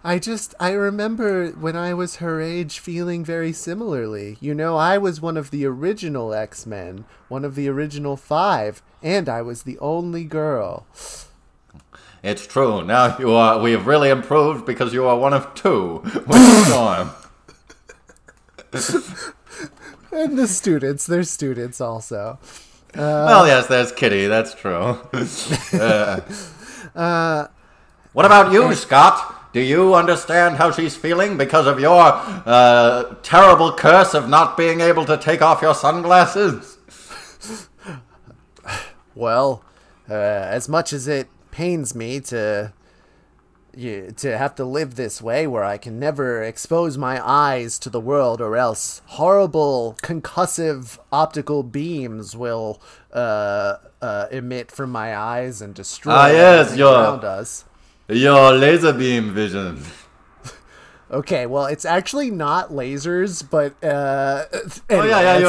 I remember when I was her age feeling very similarly. You know, I was one of the original X-Men, one of the original 5, and I was the only girl. It's true. Now we have really improved because you are one of 2. Which charm. And the students, they're students also. Well, yes, there's Kitty. That's true. What about you, Scott? Do you understand how she's feeling because of your terrible curse of not being able to take off your sunglasses? Well, as much as it pains me to have to live this way where I can never expose my eyes to the world, or else horrible concussive optical beams will emit from my eyes and destroy everything around us. Your laser beam vision. Okay, well, it's actually not lasers, but anyway, you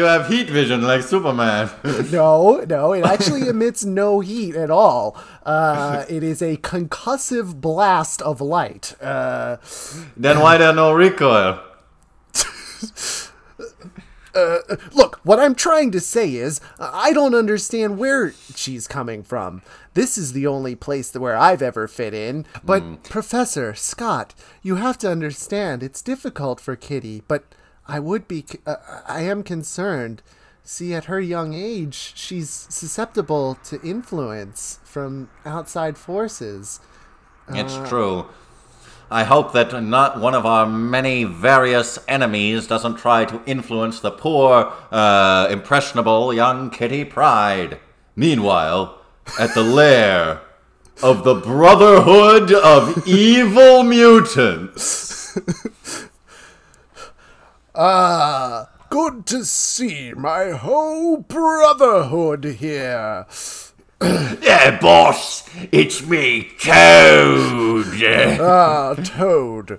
have heat vision like Superman. No, it actually emits no heat at all. It is a concussive blast of light. Then why there no recoil? Look, what I'm trying to say is, I don't understand where she's coming from. This is the only place where I've ever fit in. But Professor Scott, you have to understand, it's difficult for Kitty. But I am concerned. See, at her young age, she's susceptible to influence from outside forces. It's true. I hope that not one of our many various enemies doesn't try to influence the poor, impressionable young Kitty Pryde. Meanwhile, at the lair of the Brotherhood of Evil Mutants. Good to see my whole brotherhood here. Yeah, boss, it's me, Toad. Toad.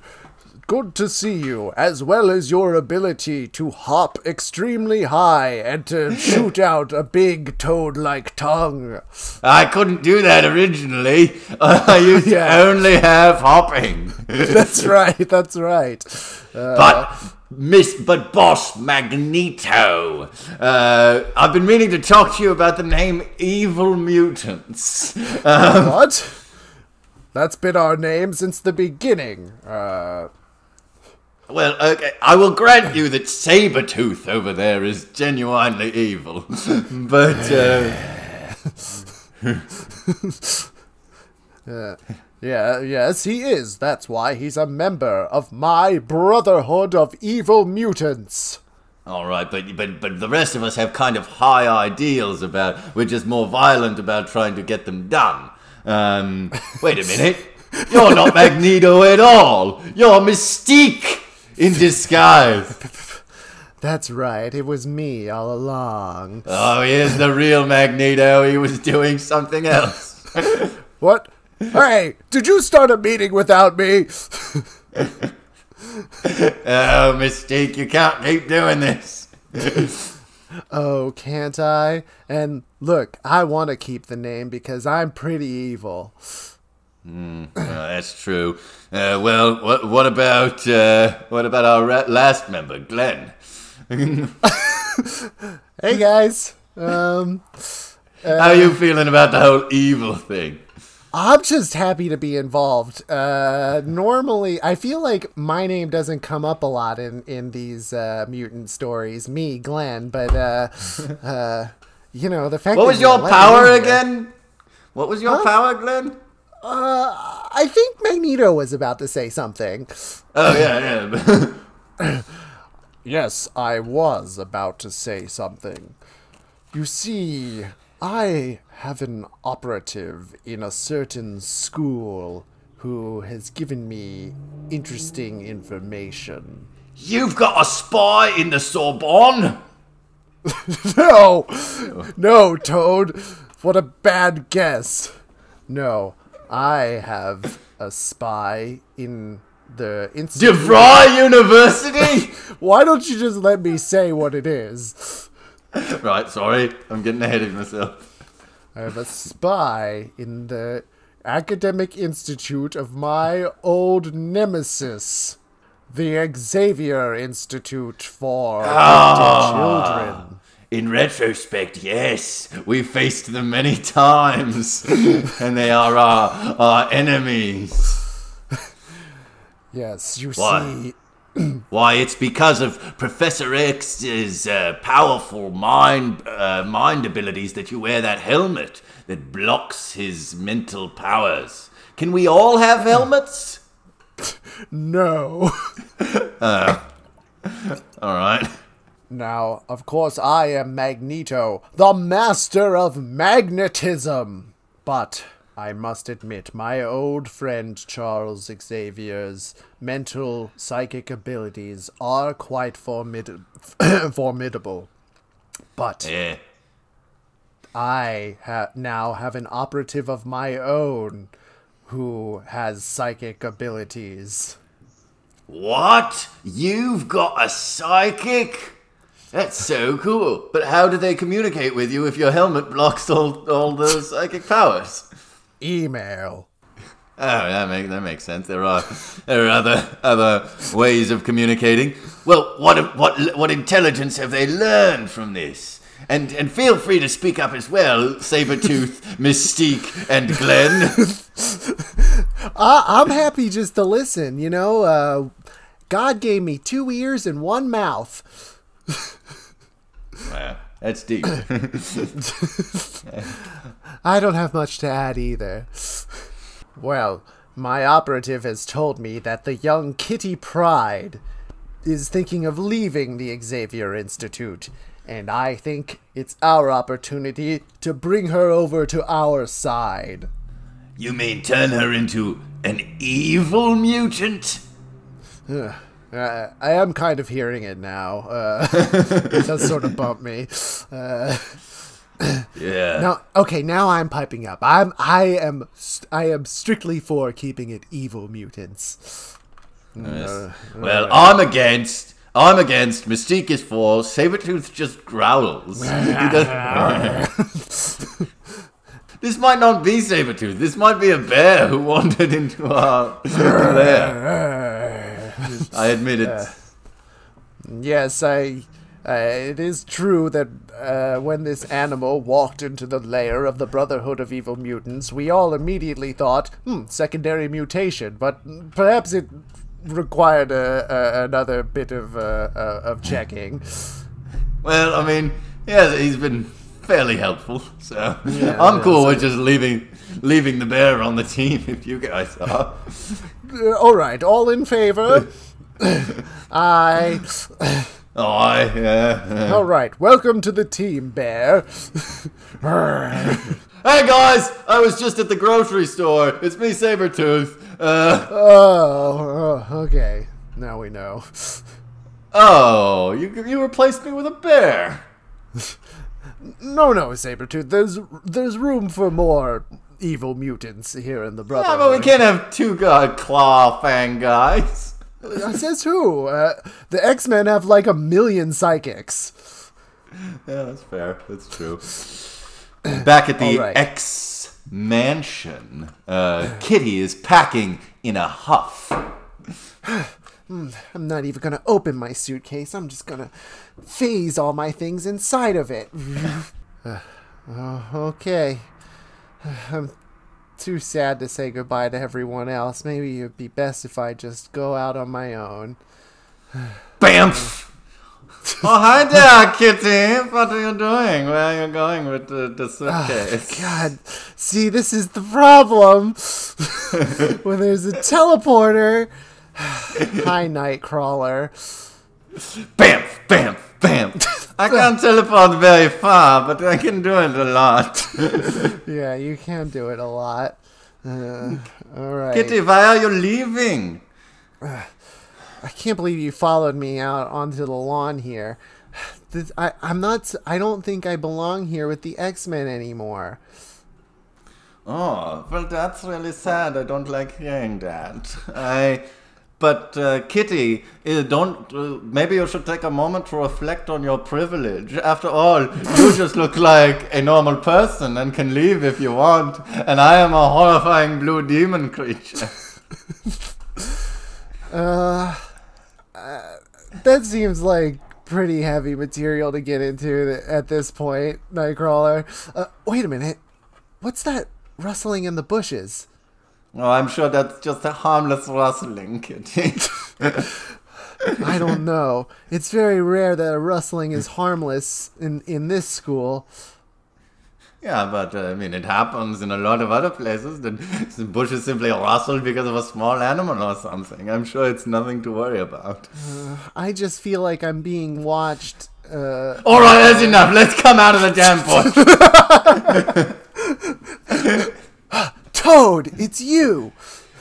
Good to see you, as well as your ability to hop extremely high and to shoot out a big toad-like tongue. I couldn't do that originally. I used to only have hopping. That's right. But Boss Magneto, I've been meaning to talk to you about the name Evil Mutants. What? That's been our name since the beginning. Well, okay, I will grant you that Sabretooth over there is genuinely evil, but, yes, he is. That's why he's a member of my Brotherhood of Evil Mutants. All right, but the rest of us have kind of high ideals about, we're just more violent about trying to get them done. Wait a minute. You're not Magneto at all. You're Mystique in disguise. That's right. It was me all along. Oh, here's the real Magneto. He was doing something else. What? Hey, did you start a meeting without me? Oh, Mystique, you can't keep doing this. Oh, can't I? And look, I want to keep the name because I'm pretty evil. That's true. Well, what about our last member, Glenn? Hey guys. How are you feeling about the whole evil thing? I'm just happy to be involved. Normally, I feel like my name doesn't come up a lot in these mutant stories. Me, Glenn, but you know, the fact. What was your power again? What was your power, Glenn? I think Magneto was about to say something. Oh yeah. Yes, I was about to say something. You see, I have an operative in a certain school who has given me interesting information. You've got a spy in the Sorbonne? No, Toad. What a bad guess. No, I have a spy in the Institute. DeVry University? Why don't you just let me say what it is? Right, sorry. I'm getting ahead of myself. I have a spy in the academic institute of my old nemesis, the Xavier Institute for Gifted Children. In retrospect, yes, we've faced them many times, and they are our enemies. Yes, you Why? see... Why, it's because of Professor X's powerful mind abilities that you wear that helmet that blocks his mental powers. Can we all have helmets? No. All right. Now, of course, I am Magneto, the master of magnetism. But I must admit, my old friend Charles Xavier's mental psychic abilities are quite formidable. But Yeah. I now have an operative of my own who has psychic abilities. What? You've got a psychic? That's so cool. But how do they communicate with you if your helmet blocks all the psychic powers? Email. Oh, that makes sense. There are other ways of communicating. Well, what intelligence have they learned from this? And feel free to speak up as well, Sabretooth, Mystique, and Glenn. I'm happy just to listen, you know. God gave me 2 ears and 1 mouth. Wow, that's deep. I don't have much to add either. Well, my operative has told me that the young Kitty Pryde is thinking of leaving the Xavier Institute, and I think it's our opportunity to bring her over to our side. You mean turn her into an evil mutant? I am kind of hearing it now. It does sort of bump me. Yeah. Now I'm piping up. I am strictly for keeping it evil mutants. Yes. Well, I'm against. Mystique is for. Sabretooth just growls. He does. This might not be Sabretooth. This might be a bear who wandered into our lair. I admit it. Yes, it is true that when this animal walked into the lair of the Brotherhood of Evil Mutants, we all immediately thought, secondary mutation, but perhaps it required another bit of checking. Well, I mean, yeah, he's been fairly helpful, so Yeah, I'm cool with just leaving the bear on the team if you guys are. All right, all in favor? Aye. Oh, yeah. All right, welcome to the team, Bear. Hey guys, I was just at the grocery store. It's me, Sabretooth. Okay. Now we know. Oh, you replaced me with a bear. No, Sabretooth. There's room for more evil mutants here in the Brotherhood. Yeah, but we can't have two claw fang guys. Says who? The X-Men have like 1 million psychics. Yeah, that's fair. That's true. Back at the Right. X mansion, Kitty is packing in a huff. I'm not even gonna open my suitcase. I'm just gonna phase all my things inside of it. Okay. I'm too sad to say goodbye to everyone else. Maybe it'd be best if I just go out on my own. Bamf! Oh, hi there, Kitty. What are you doing? Where are you going with the suitcase? God, see, this is the problem. When there's a teleporter. Hi, Nightcrawler. Bamf! Bamf! Bamf! I can't teleport very far, but I can do it a lot. Yeah, you can do it a lot. All right. Kitty, why are you leaving? I can't believe you followed me out onto the lawn here. I don't think I belong here with the X-Men anymore. Oh, well, that's really sad. I don't like hearing that. But Kitty, maybe you should take a moment to reflect on your privilege. After all, you just look like a normal person and can leave if you want. And I am a horrifying blue demon creature. That seems like pretty heavy material to get into at this point, Nightcrawler. Wait a minute. What's that rustling in the bushes? Oh, I'm sure that's just a harmless rustling, Kitty. I don't know. It's very rare that a rustling is harmless in this school. Yeah, but I mean, it happens in a lot of other places. The bushes simply rustle because of a small animal or something. I'm sure it's nothing to worry about. I just feel like I'm being watched. All right, that's enough. Let's come out of the damn bush. Toad, it's you.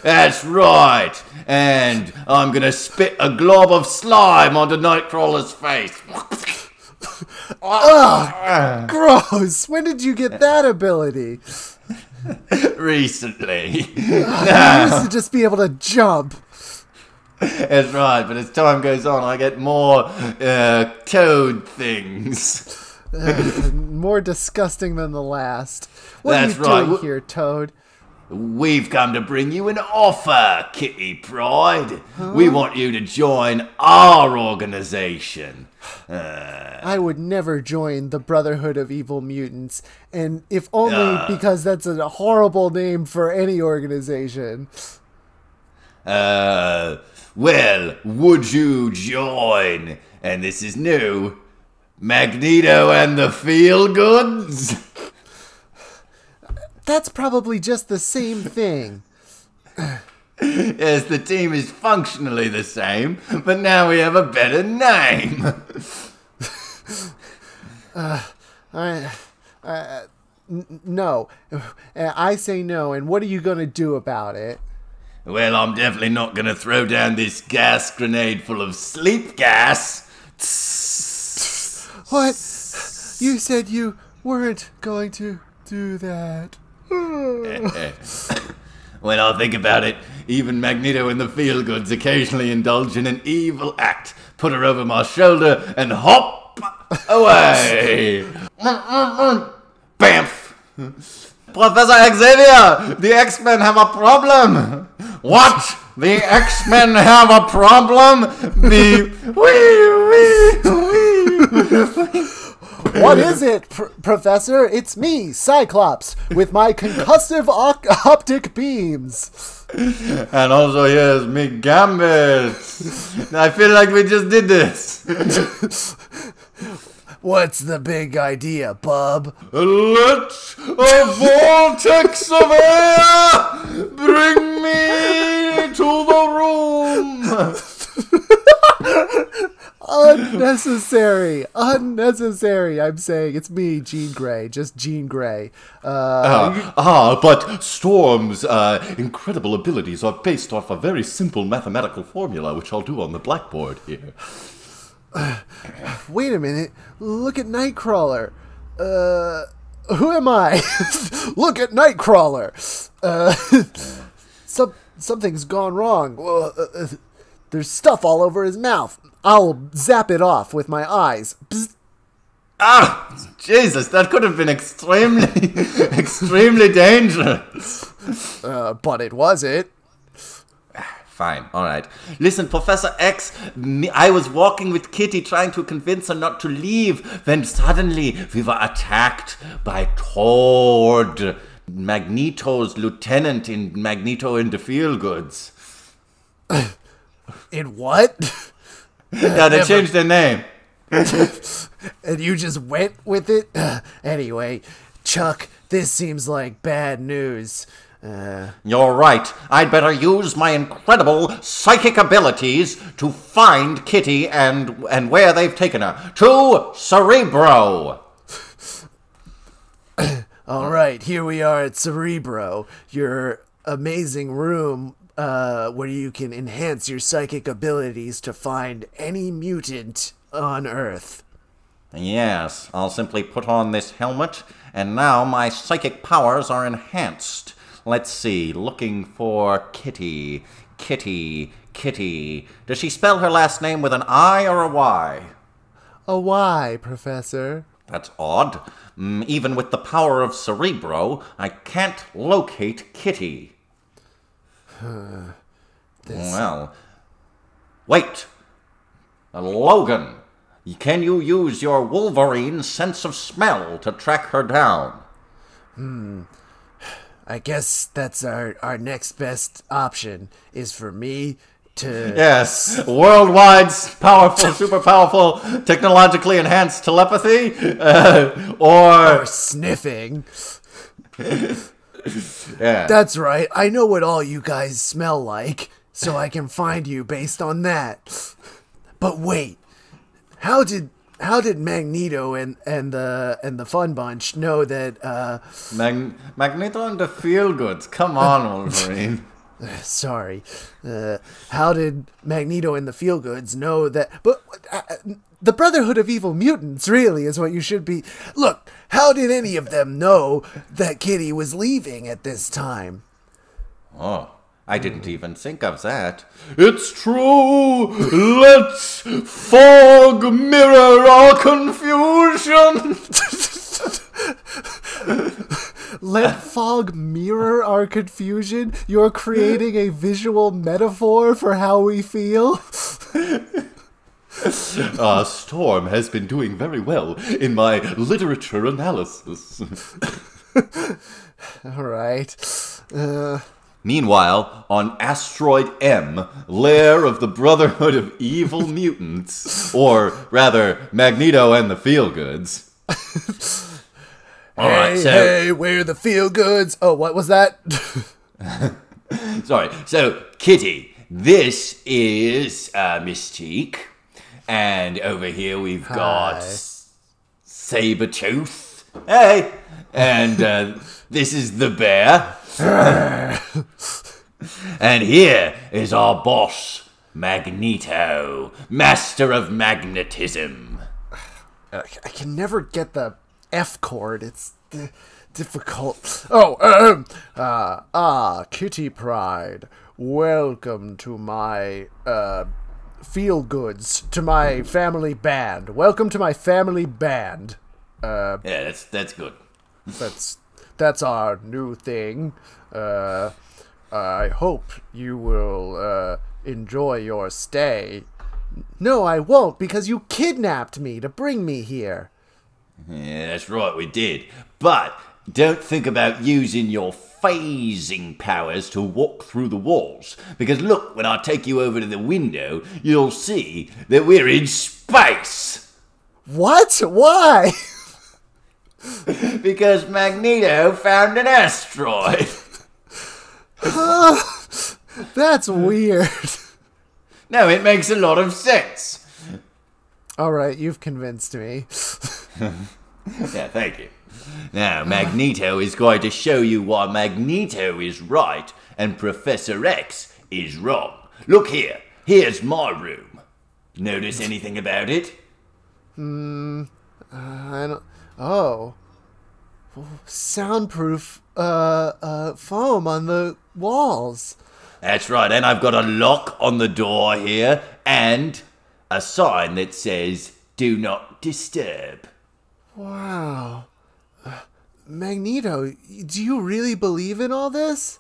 That's right. And I'm going to spit a glob of slime onto Nightcrawler's face. Ugh, gross. When did you get that ability? Recently. I used to just be able to jump. That's right, but as time goes on, I get more toad things. More disgusting than the last. What That's are you doing right. here, Toad? We've come to bring you an offer, Kitty Pryde. We want you to join our organization. I would never join the Brotherhood of Evil Mutants, and if only because that's a horrible name for any organization. Well, would you join? And this is new. Magneto and the Feel-Goods? That's probably just the same thing. Yes, the team is functionally the same, but now we have a better name. No. I say no, and what are you going to do about it? Well, I'm definitely not going to throw down this gas grenade full of sleep gas. What? You said you weren't going to do that. When I think about it, even Magneto and the Feel-Goods occasionally indulge in an evil act. Put her over my shoulder and hop away. Bamf. Professor Xavier, the X-Men have a problem. What? The X-Men have a problem? What is it, Professor? It's me, Cyclops, with my concussive optic beams. And also here's me Gambit. I feel like we just did this. What's the big idea, bub? Let a vortex of air bring me to the room. Unnecessary. I'm saying it's me, Jean Grey. Just Jean Grey. But Storm's incredible abilities are based off a very simple mathematical formula, which I'll do on the blackboard here. Wait a minute. Look at Nightcrawler. Who am I? Look at Nightcrawler. Something's gone wrong. There's stuff all over his mouth. I'll zap it off with my eyes. Psst. Jesus, that could have been extremely dangerous. But it wasn't. Fine, alright. Listen, Professor X, I was walking with Kitty trying to convince her not to leave, when suddenly we were attacked by Toad, Magneto's lieutenant in Magneto and the Feel-Goods. In what? Yeah, they changed their name. And you just went with it? Anyway, Chuck, this seems like bad news. You're right. I'd better use my incredible psychic abilities to find Kitty and where they've taken her. To Cerebro. All right, here we are at Cerebro, your amazing room where you can enhance your psychic abilities to find any mutant on Earth. Yes, I'll simply put on this helmet, and now my psychic powers are enhanced. Let's see, looking for Kitty. Kitty. Kitty. Does she spell her last name with an I or a Y? A Y, Professor. That's odd. Even with the power of Cerebro, I can't locate Kitty. Well, wait. Logan, can you use your Wolverine sense of smell to track her down? I guess that's our next best option, is for me to... Yes, worldwide, powerful, super powerful, technologically enhanced telepathy, Or sniffing. Yeah. That's right. I know what all you guys smell like, so I can find you based on that. But wait, how did Magneto and the Fun Bunch know that? Magneto and the Feel-Goods. Come on, Wolverine. Sorry. How did Magneto and the Feel-Goods know that? But the Brotherhood of Evil Mutants really is what you should be. Look, how did any of them know that Kitty was leaving at this time? Oh, I didn't even think of that. It's true! Let's fog mirror our confusion! Let fog mirror our confusion? You're creating a visual metaphor for how we feel? Storm has been doing very well in my literature analysis. All right. Meanwhile, on Asteroid M, lair of the Brotherhood of Evil Mutants, or rather, Magneto and the Feel-Goods. Hey, we're the Feel-Goods. Oh, what was that? Sorry. So, Kitty, this is Mystique. And over here we've got Sabretooth. Hey! And this is the bear. And here is our boss, Magneto, master of magnetism. I can never get the F chord. It's difficult. Oh, Kitty Pryde. Welcome to my Feel-Goods, to my family band. Welcome to my family band. Yeah, that's good. That's our new thing. I hope you will enjoy your stay. No, I won't, because you kidnapped me to bring me here. Yeah, that's right, we did. But don't think about using your phasing powers to walk through the walls. Because look, when I take you over to the window, you'll see that we're in space. What? Why? Because Magneto found an asteroid. That's weird. No, it makes a lot of sense. All right, you've convinced me. Yeah, thank you. Now, Magneto is going to show you why Magneto is right and Professor X is wrong. Look here. Here's my room. Notice anything about it? I don't... Oh. Soundproof, foam on the walls. That's right, and I've got a lock on the door here and a sign that says, "Do not disturb." Wow. Magneto, do you really believe in all this?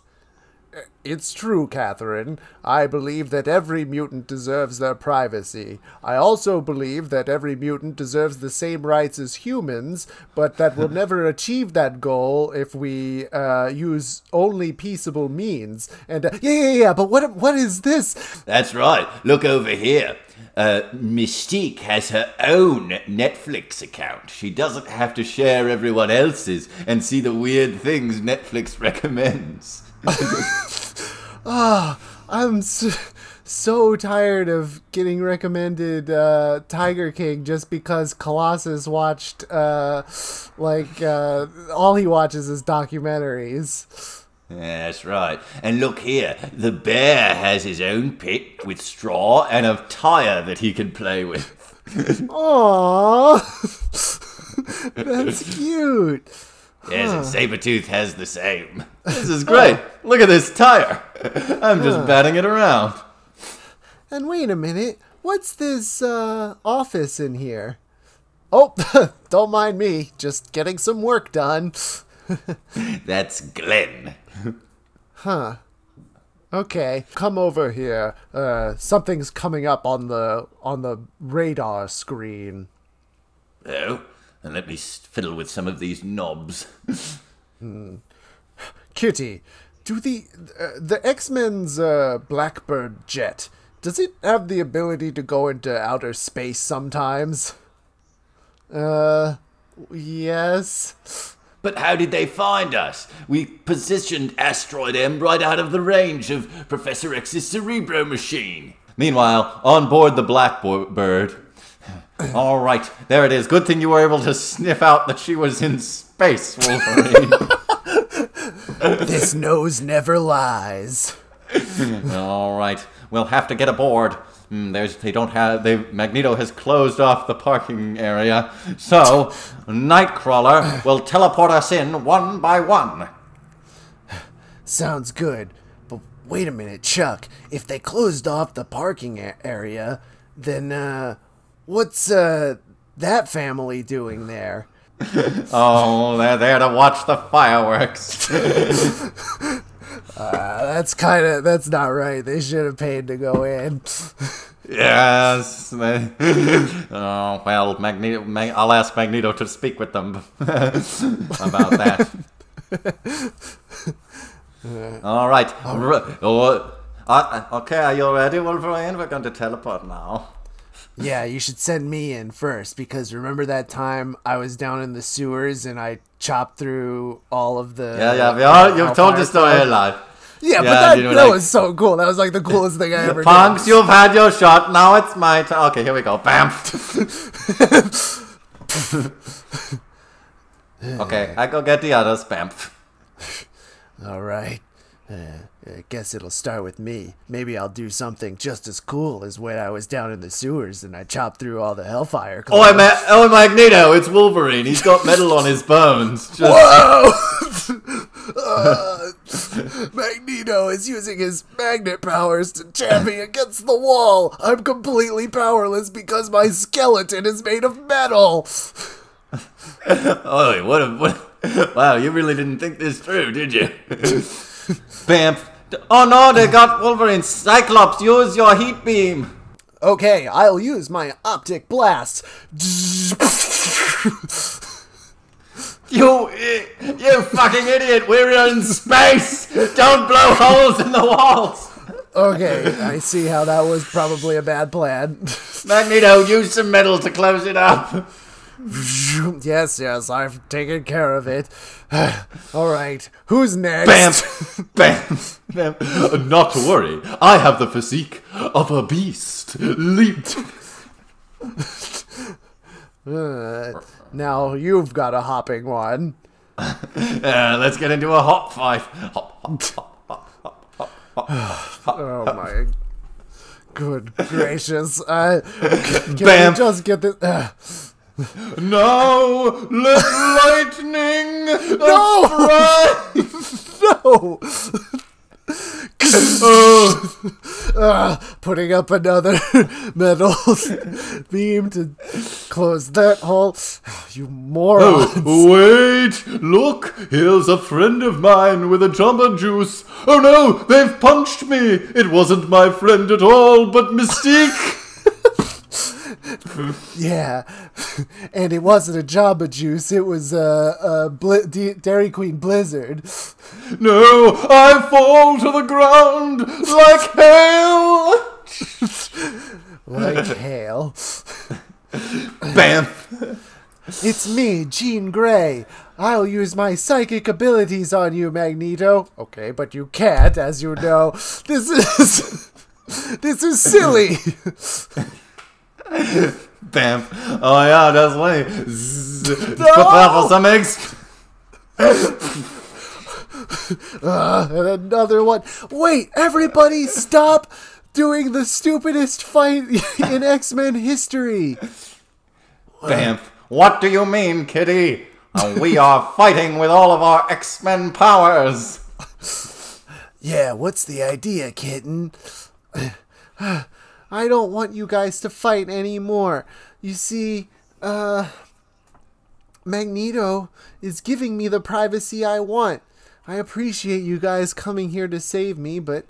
It's true, Catherine. I believe that every mutant deserves their privacy. I also believe that every mutant deserves the same rights as humans, but that we'll never achieve that goal if we use only peaceable means. And yeah, but what is this? That's right. Look over here. Mystique has her own Netflix account. She doesn't have to share everyone else's and see the weird things Netflix recommends. I'm so tired of getting recommended Tiger King just because Colossus watched, all he watches is documentaries. Yeah, that's right. And look here, the bear has his own pit with straw and a tire that he can play with. Aww, that's cute. Yes, and Sabretooth has the same. This is great. Look at this tire. I'm just batting it around. And wait a minute. What's this office in here? Oh, don't mind me. Just getting some work done. That's Glenn. Huh. Okay, come over here. Something's coming up on the radar screen. Oh, and let me fiddle with some of these knobs. Kitty, do the X-Men's Blackbird jet, does it have the ability to go into outer space sometimes? Yes. But how did they find us? We positioned Asteroid M right out of the range of Professor X's Cerebro machine. Meanwhile, on board the Blackbird... All right, there it is. Good thing you were able to sniff out that she was in space, Wolverine. This nose never lies. All right, we'll have to get aboard. Magneto has closed off the parking area, so Nightcrawler will teleport us in one by one. Sounds good, but wait a minute, Chuck. If they closed off the parking area, then what's that family doing there? Oh, they're there to watch the fireworks. That's not right. They should have paid to go in. Yes. Oh, well, I'll ask Magneto to speak with them about that. All right. Okay, are you ready, Wolverine? We're going to teleport now. Yeah, you should send me in first, because remember that time I was down in the sewers and I chopped through all of the... Yeah, you've told the story a lot. Yeah, but that was so cool. That was like the coolest thing I ever did. Punks, you've had your shot. Now it's my turn. Okay, here we go. Bam. Okay, I go get the others. Bam. All right. I guess it'll start with me. Maybe I'll do something just as cool as when I was down in the sewers and I chopped through all the Hellfire clouds. Oh, Magneto, it's Wolverine. He's got metal on his bones. Whoa! Magneto is using his magnet powers to jam me against the wall. I'm completely powerless because my skeleton is made of metal. Oh, wow, you really didn't think this through, did you? Bam. Oh no, they got Wolverine. Cyclops, use your heat beam. Okay, I'll use my optic blast. You fucking idiot! We're in space! Don't blow holes in the walls! Okay, I see how that was probably a bad plan. Magneto, use some metal to close it up. Yes, I've taken care of it. Alright, who's next? Bam! Bam! Not to worry, I have the physique of a beast. Leap! Now you've got a hopping one. Let's get into a hop fight. Hop, hop, hop, hop, hop, hop, hop. Oh my good gracious. Can Bam. we just get this... Now let lightning No! Putting up another metal beam to close that hole. You morons. Oh, wait! Look! Here's a friend of mine with a Jamba Juice. Oh no! They've punched me! It wasn't my friend at all, but Mystique! Yeah, and it wasn't a Jamba Juice. It was Dairy Queen Blizzard. No! I fall to the ground like hail! Like hail. Bam! It's me, Jean Grey. I'll use my psychic abilities on you, Magneto. Okay, but you can't, as you know. This is silly. Bam! Oh yeah, that's funny. Prepare for some eggs. And another one. Wait, everybody stop doing the stupidest fight in X-Men history. Bam! What do you mean, Kitty? and we are fighting with all of our X-Men powers. Yeah, what's the idea, kitten? I don't want you guys to fight anymore. You see, Magneto is giving me the privacy I want. I appreciate you guys coming here to save me, but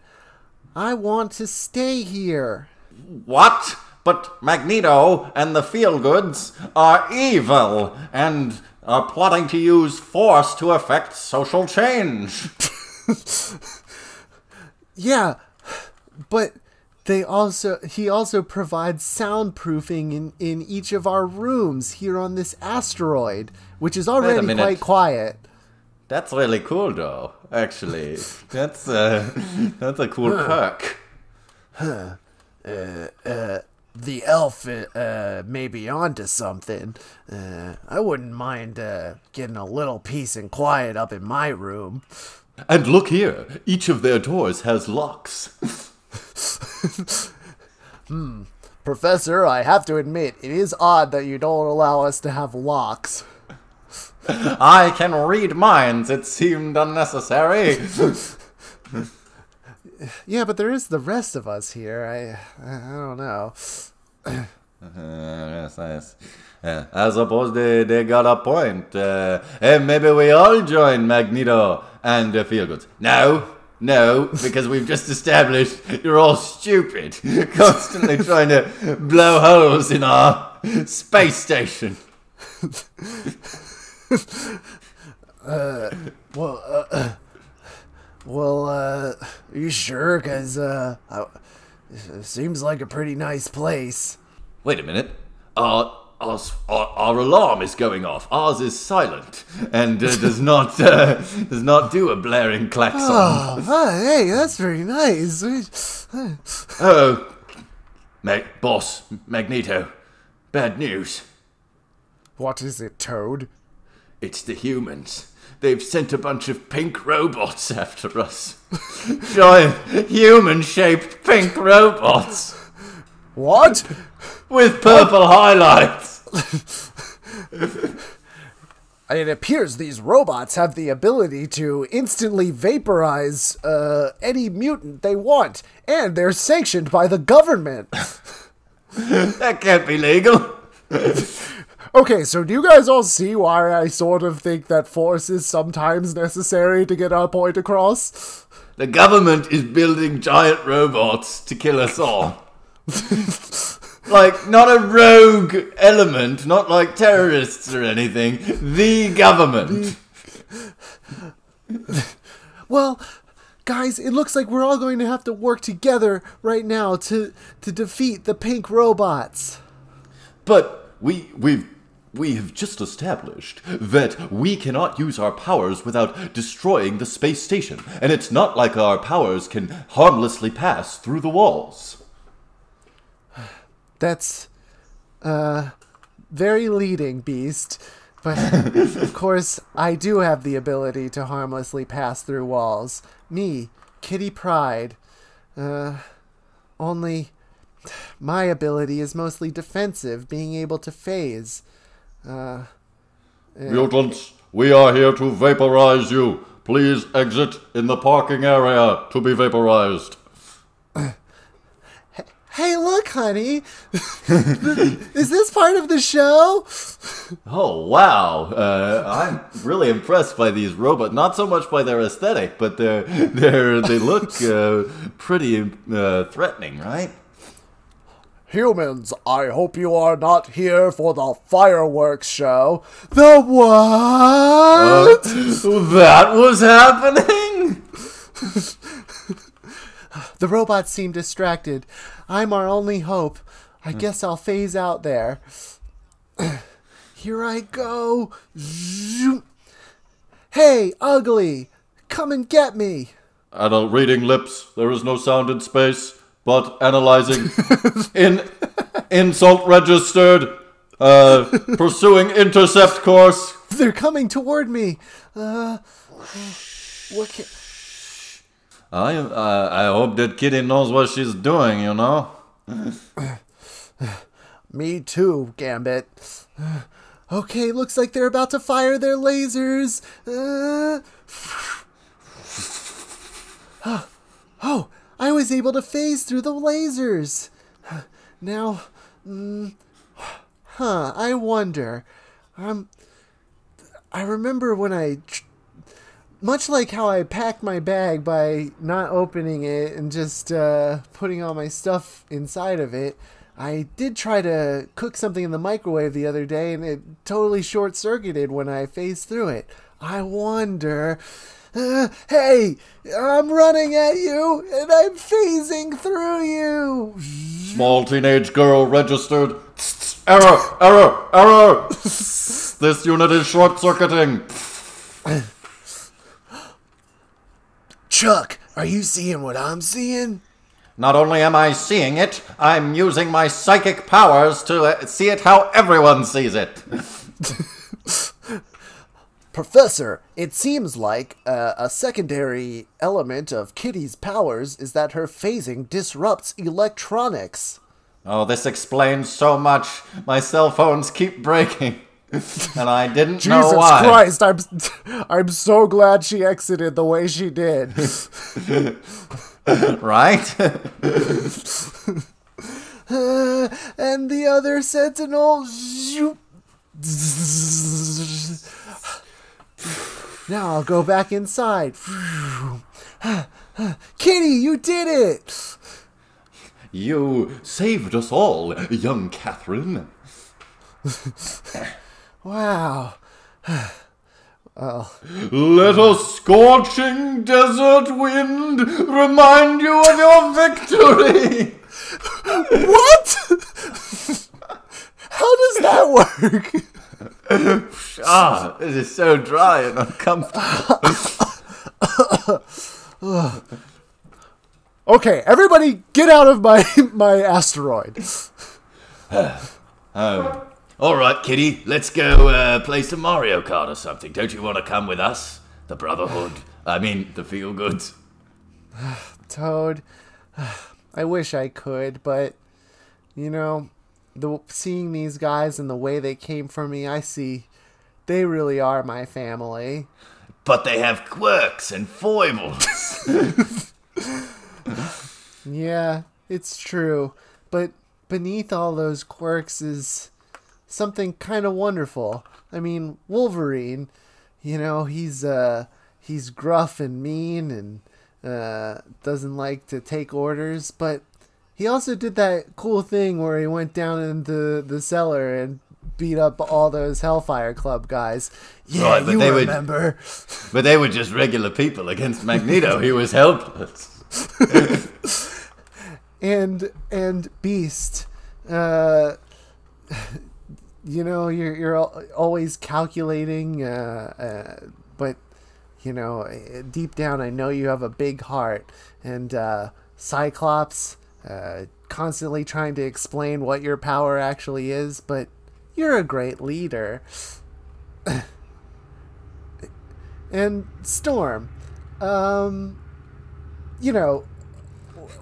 I want to stay here. What? But Magneto and the Feel-Goods are evil and are plotting to use force to effect social change. Yeah, but he also provides soundproofing in each of our rooms here on this asteroid, which is already quite quiet. That's really cool, though. Actually, that's a cool perk. The elf may be onto something. I wouldn't mind getting a little peace and quiet up in my room. And look here, each of their doors has locks. Professor, I have to admit, it is odd that you don't allow us to have locks. I can read minds. It seemed unnecessary. Yeah, but there is the rest of us here. I don't know. Yes. I suppose they got a point. And maybe we all join Magneto and the Feel-Goods. No, because we've just established you're all stupid. Constantly trying to blow holes in our space station. Are you sure? Because, it seems like a pretty nice place. Wait a minute. Our alarm is going off. Ours is silent and does not do a blaring klaxon. Hey, that's very nice. Oh, boss, Magneto, bad news. What is it, Toad? It's the humans. They've sent a bunch of pink robots after us. Giant human-shaped pink robots. What? With purple highlights. It appears these robots have the ability to instantly vaporize any mutant they want, and they're sanctioned by the government. That can't be legal. Okay, so do you guys all see why I sort of think that force is sometimes necessary to get our point across? The government is building giant robots to kill us all. Like, not a rogue element, not like terrorists or anything. The government. Well, guys, it looks like we're all going to have to work together right now to defeat the pink robots. But we have just established that we cannot use our powers without destroying the space station. And it's not like our powers can harmlessly pass through the walls. That's, very leading, Beast. But, of course, I do have the ability to harmlessly pass through walls. Me, Kitty Pryde. Only my ability is mostly defensive, being able to phase. Mutants, we are here to vaporize you. Please exit in the parking area to be vaporized. Hey, look, honey. Is this part of the show? Oh, wow. I'm really impressed by these robots. Not so much by their aesthetic, but they look pretty threatening, right? Humans, I hope you are not here for the fireworks show. The what? That was happening? The robots seem distracted. I'm our only hope. I guess I'll phase out there. Here I go. Zoom. Hey, ugly. Come and get me. Adult reading lips. There is no sound in space, but analyzing. Insult registered. Pursuing intercept course. They're coming toward me. What can... I hope that Kitty knows what she's doing, you know? Me too, Gambit. Okay, looks like they're about to fire their lasers. Oh, I was able to phase through the lasers. Now, I wonder. I remember when much like how I packed my bag by not opening it and just putting all my stuff inside of it, I did try to cook something in the microwave the other day, and it totally short-circuited when I phased through it. I wonder... hey, I'm running at you, and I'm phasing through you. Small teenage girl registered. Error. This unit is short-circuiting. Chuck, are you seeing what I'm seeing? Not only am I seeing it, I'm using my psychic powers to see it how everyone sees it. Professor, it seems like a secondary element of Kitty's powers is that her phasing disrupts electronics. Oh, this explains so much. My cell phones keep breaking. And I didn't know why. Jesus Christ, I'm so glad she exited the way she did. Right? And the other sentinel... Now I'll go back inside. Kitty, you did it! You saved us all, young Catherine. Wow. Well, let a scorching desert wind remind you of your victory. what? How does that work? It is so dry and uncomfortable. Okay, everybody get out of my asteroid. All right, Kitty, let's go play some Mario Kart or something. Don't you want to come with us? The Brotherhood. The Feel-Goods. Toad, I wish I could, but, seeing these guys and the way they came for me, I see they really are my family. But they have quirks and foibles. Yeah, it's true, but beneath all those quirks is something kind of wonderful. I mean, Wolverine, he's gruff and mean and doesn't like to take orders, but he also did that cool thing where he went down into the cellar and beat up all those Hellfire Club guys. Yeah, right, you remember. But they were just regular people against Magneto. He was helpless. and Beast, you're always calculating, but deep down I know you have a big heart. And Cyclops, constantly trying to explain what your power actually is, but you're a great leader. And Storm,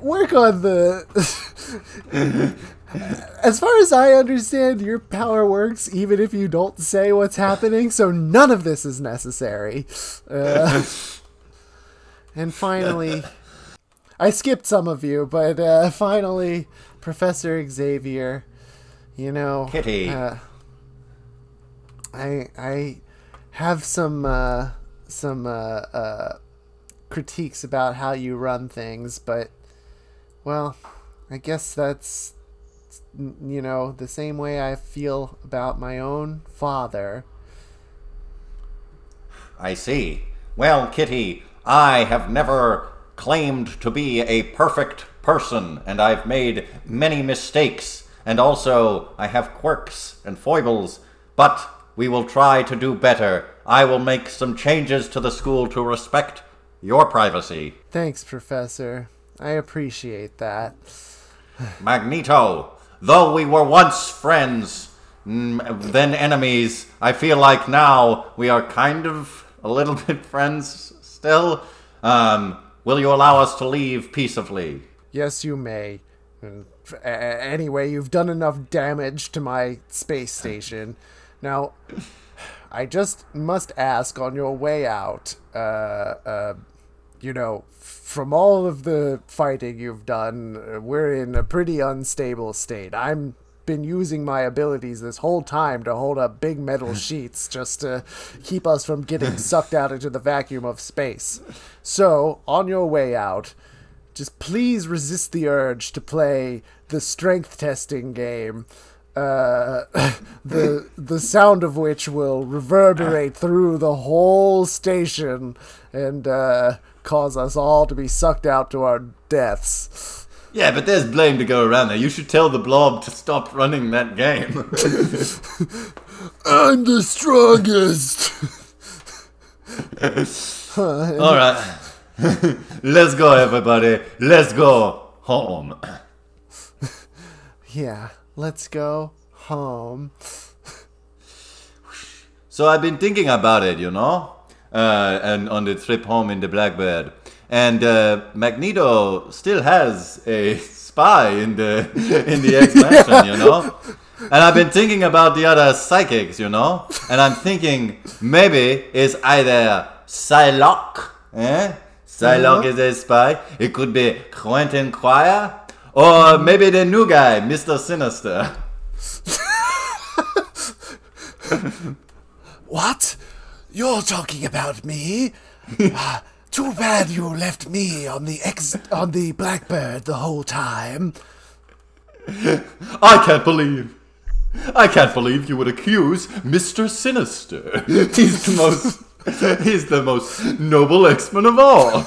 work on the... As far as I understand, your power works even if you don't say what's happening, so none of this is necessary. And finally... I skipped some of you, but finally, Professor Xavier, Kitty. I have some critiques about how you run things, but, well, I guess that's, the same way I feel about my own father. I see. Well, Kitty, I have never claimed to be a perfect person, and I've made many mistakes, and also I have quirks and foibles, but we will try to do better. I will make some changes to the school to respect your privacy. Thanks, Professor. I appreciate that. Magneto, though we were once friends, then enemies, I feel like now we are kind of a little bit friends still. Will you allow us to leave peaceably? Yes, you may. Anyway, you've done enough damage to my space station. Now, I just must ask on your way out, from all of the fighting you've done, we're in a pretty unstable state. I'm been using my abilities this whole time to hold up big metal sheets just to keep us from getting sucked out into the vacuum of space. So, on your way out, just please resist the urge to play the strength testing game, the sound of which will reverberate through the whole station and cause us all to be sucked out to our deaths. Yeah, but there's blame to go around there. You should tell the blob to stop running that game. I'm the strongest. All right. Let's go, everybody. Let's go home. Yeah, let's go home. So I've been thinking about it, and on the trip home in the Blackbird. And Magneto still has a spy in the X-Mansion, And I've been thinking about the other psychics, And I'm thinking maybe it's either Psylocke, Psylocke is a spy. It could be Quentin Quire, or maybe the new guy, Mr. Sinister. What? You're talking about me? Too bad you left me on the Blackbird the whole time. I can't believe you would accuse Mr. Sinister. He's the most noble X-Men of all.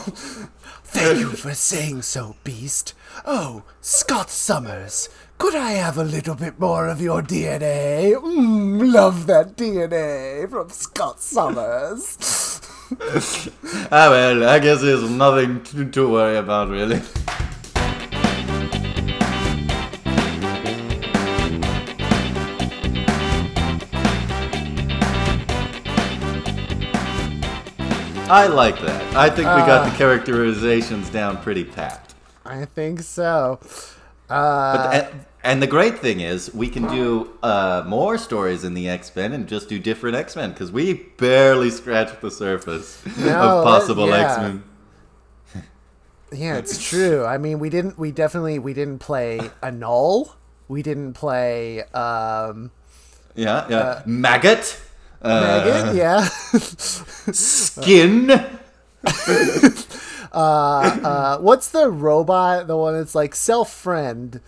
Thank you for saying so, Beast. Oh, Scott Summers, could I have a little bit more of your DNA? Love that DNA from Scott Summers. Well, I guess there's nothing to worry about, really. I like that. I think we got the characterizations down pretty pat. I think so. And the great thing is, we can do more stories in the X-Men and just do different X-Men, because we barely scratched the surface of possible X-Men. Yeah, it's true. I mean, we didn't play Annul. We didn't play Maggot. Maggot, yeah. Skin. What's the robot? The one that's like self-friend.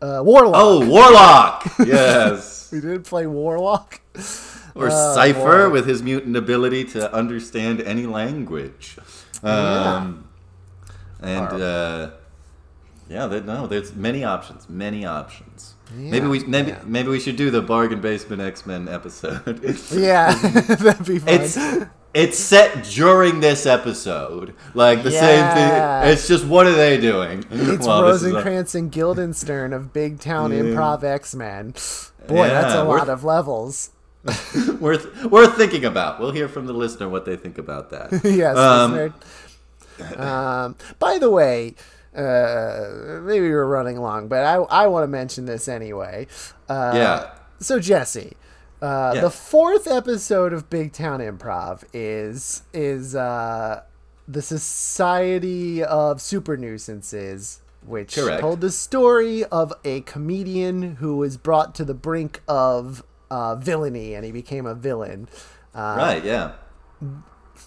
Warlock. Oh, Warlock. Yes. We didn't play Warlock. Or Cypher with his mutant ability to understand any language. There's many options. Yeah, maybe we should do the Bargain Basement X-Men episode. Yeah, that'd be fun. It's set during this episode. Like the same thing. It's just, what are they doing? It's Rosencrantz and Guildenstern of Big Town Improv X-Men. Boy, that's a lot of levels. Worth thinking about. We'll hear from the listener what they think about that. Yes, listener. By the way, maybe we're running long, but I want to mention this anyway. So, Jesse, the fourth episode of Big Town Improv is the Society of Super Nuisances, which told the story of a comedian who was brought to the brink of villainy, and he became a villain.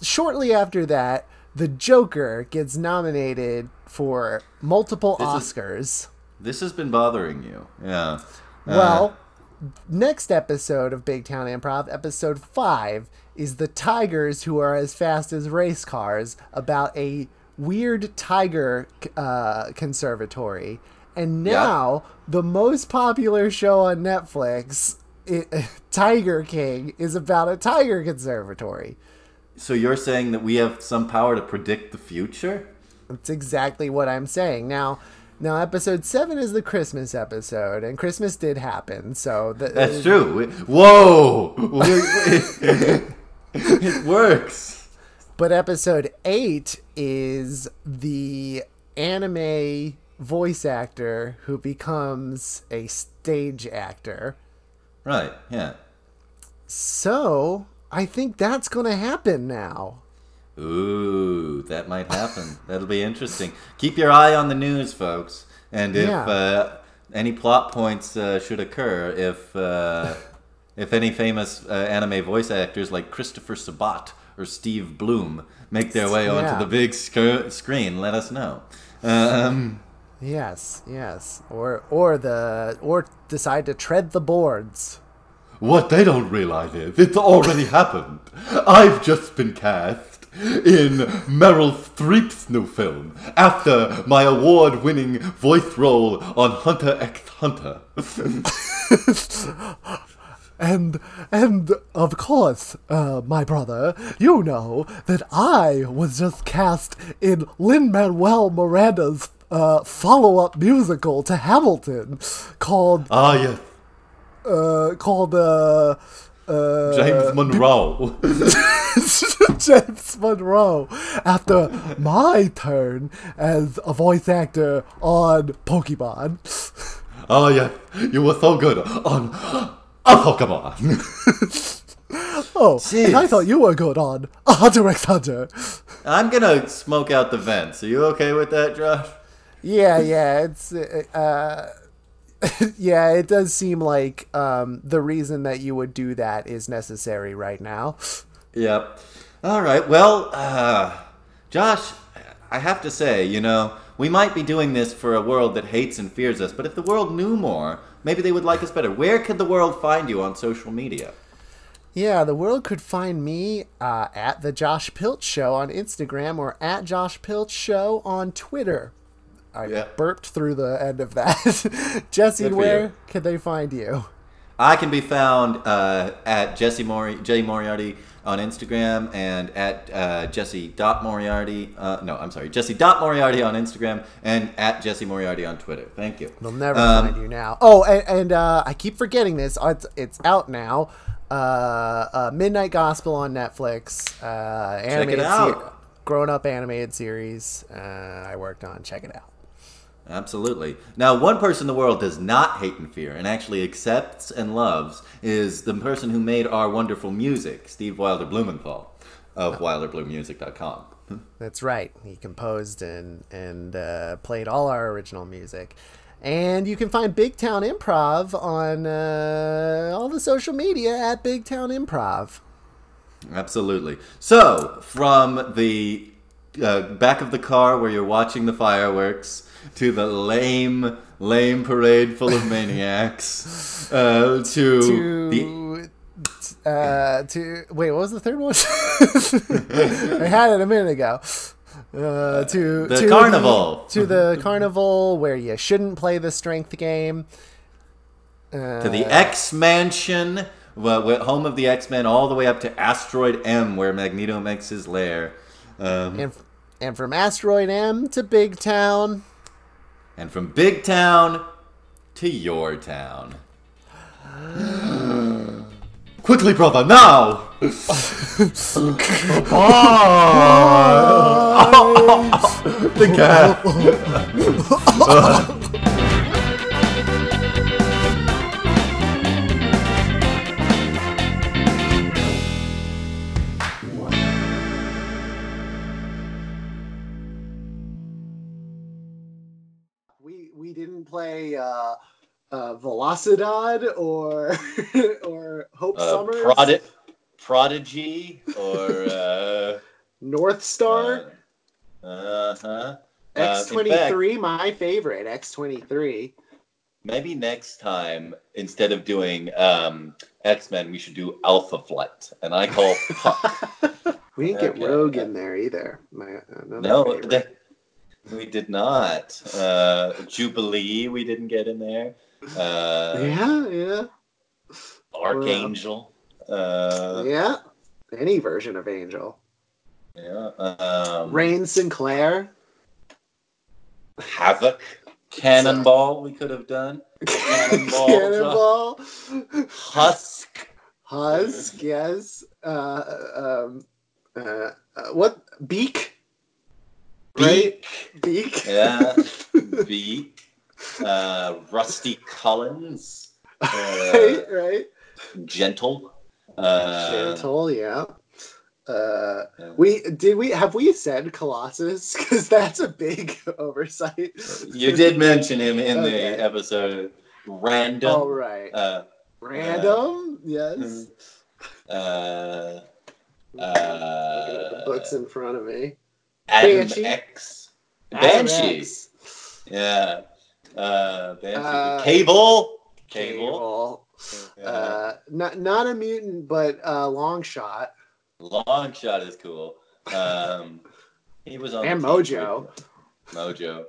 Shortly after that, the Joker gets nominated for multiple Oscars. This has been bothering you. Yeah. Well, next episode of Big Town Improv, episode 5, is the Tigers Who Are As Fast as Race Cars, about a weird tiger conservatory. And now, the most popular show on Netflix, Tiger King, is about a tiger conservatory. So you're saying that we have some power to predict the future? That's exactly what I'm saying. Now episode 7 is the Christmas episode, and Christmas did happen, so... That's true. Whoa! It works. But episode 8 is the anime voice actor who becomes a stage actor. Right, yeah. So I think that's going to happen now. Ooh, that might happen. That'll be interesting. Keep your eye on the news, folks. And if any plot points should occur, if any famous anime voice actors like Christopher Sabat or Steve Bloom make their way onto the big screen, let us know. Yes. Or decide to tread the boards. What they don't realize is it's already happened. I've just been cast in Meryl Streep's new film after my award-winning voice role on Hunter x Hunter. And of course, my brother, you know that I was just cast in Lin-Manuel Miranda's follow-up musical to Hamilton called Yes. James Monroe. James Monroe, after my turn as a voice actor on Pokemon. Oh, yeah. You were so good on Pokemon. And I thought you were good on Hunter x Hunter. I'm gonna smoke out the vents. Are you okay with that, Josh? Yeah, it's yeah, it does seem like the reason that you would do that is necessary right now. Yep. All right. Well, Josh, I have to say, we might be doing this for a world that hates and fears us, but if the world knew more, maybe they would like us better. Where could the world find you on social media? Yeah, the world could find me at The Josh Pilch Show on Instagram or at Josh Pilch Show on Twitter. I burped through the end of that. Jesse, where can they find you? I can be found at Jesse J. Moriarty on Instagram and at Jesse.Moriarty. Jesse.Moriarty on Instagram and at Jesse Moriarty on Twitter. Thank you. They'll never find you now. Oh, and I keep forgetting this. It's out now. Midnight Gospel on Netflix. Check it out. Grown-up animated series I worked on. Check it out. Absolutely. Now, one person the world does not hate and fear and actually accepts and loves is the person who made our wonderful music, Steve Wilder Blumenthal of WilderBlueMusic.com. That's right. He composed and played all our original music. And you can find Big Town Improv on all the social media at Big Town Improv. Absolutely. So, from the back of the car where you're watching the fireworks to the lame parade full of maniacs to wait, what was the third one? I had it a minute ago. To the carnival. To the carnival where you shouldn't play the strength game. To the X Mansion, home of the X-Men, all the way up to Asteroid M, where Magneto makes his lair. And from Asteroid M to Big Town. And from Big Town to your town. Quickly, brother, now! The cat. We didn't play Velocidad or Hope Summers. Prodigy or North Star. X-23, my favorite. X-23. Maybe next time, instead of doing X-Men, we should do Alpha Flight, and I call Puck. We didn't get Rogue in there either. We did not. Jubilee, we didn't get in there. Yeah. Archangel. Yeah. Any version of Angel. Yeah. Rain Sinclair. Havoc. Cannonball, we could have done. Cannonball. Husk, yes. What? Beak? Right? Beak. Yeah. Beak. Rusty Collins. Right. Gentle. Chantal, yeah. Have we said Colossus? Because that's a big oversight. You did mention him in the episode. Random. Oh, right. Random, yes. The books in front of me. Adam Banshee. X. Adam Banshee. X. Yeah. Banshee. Cable. Yeah. Not a mutant, but long shot. Long shot is cool. He was on and the Mojo. Mojo.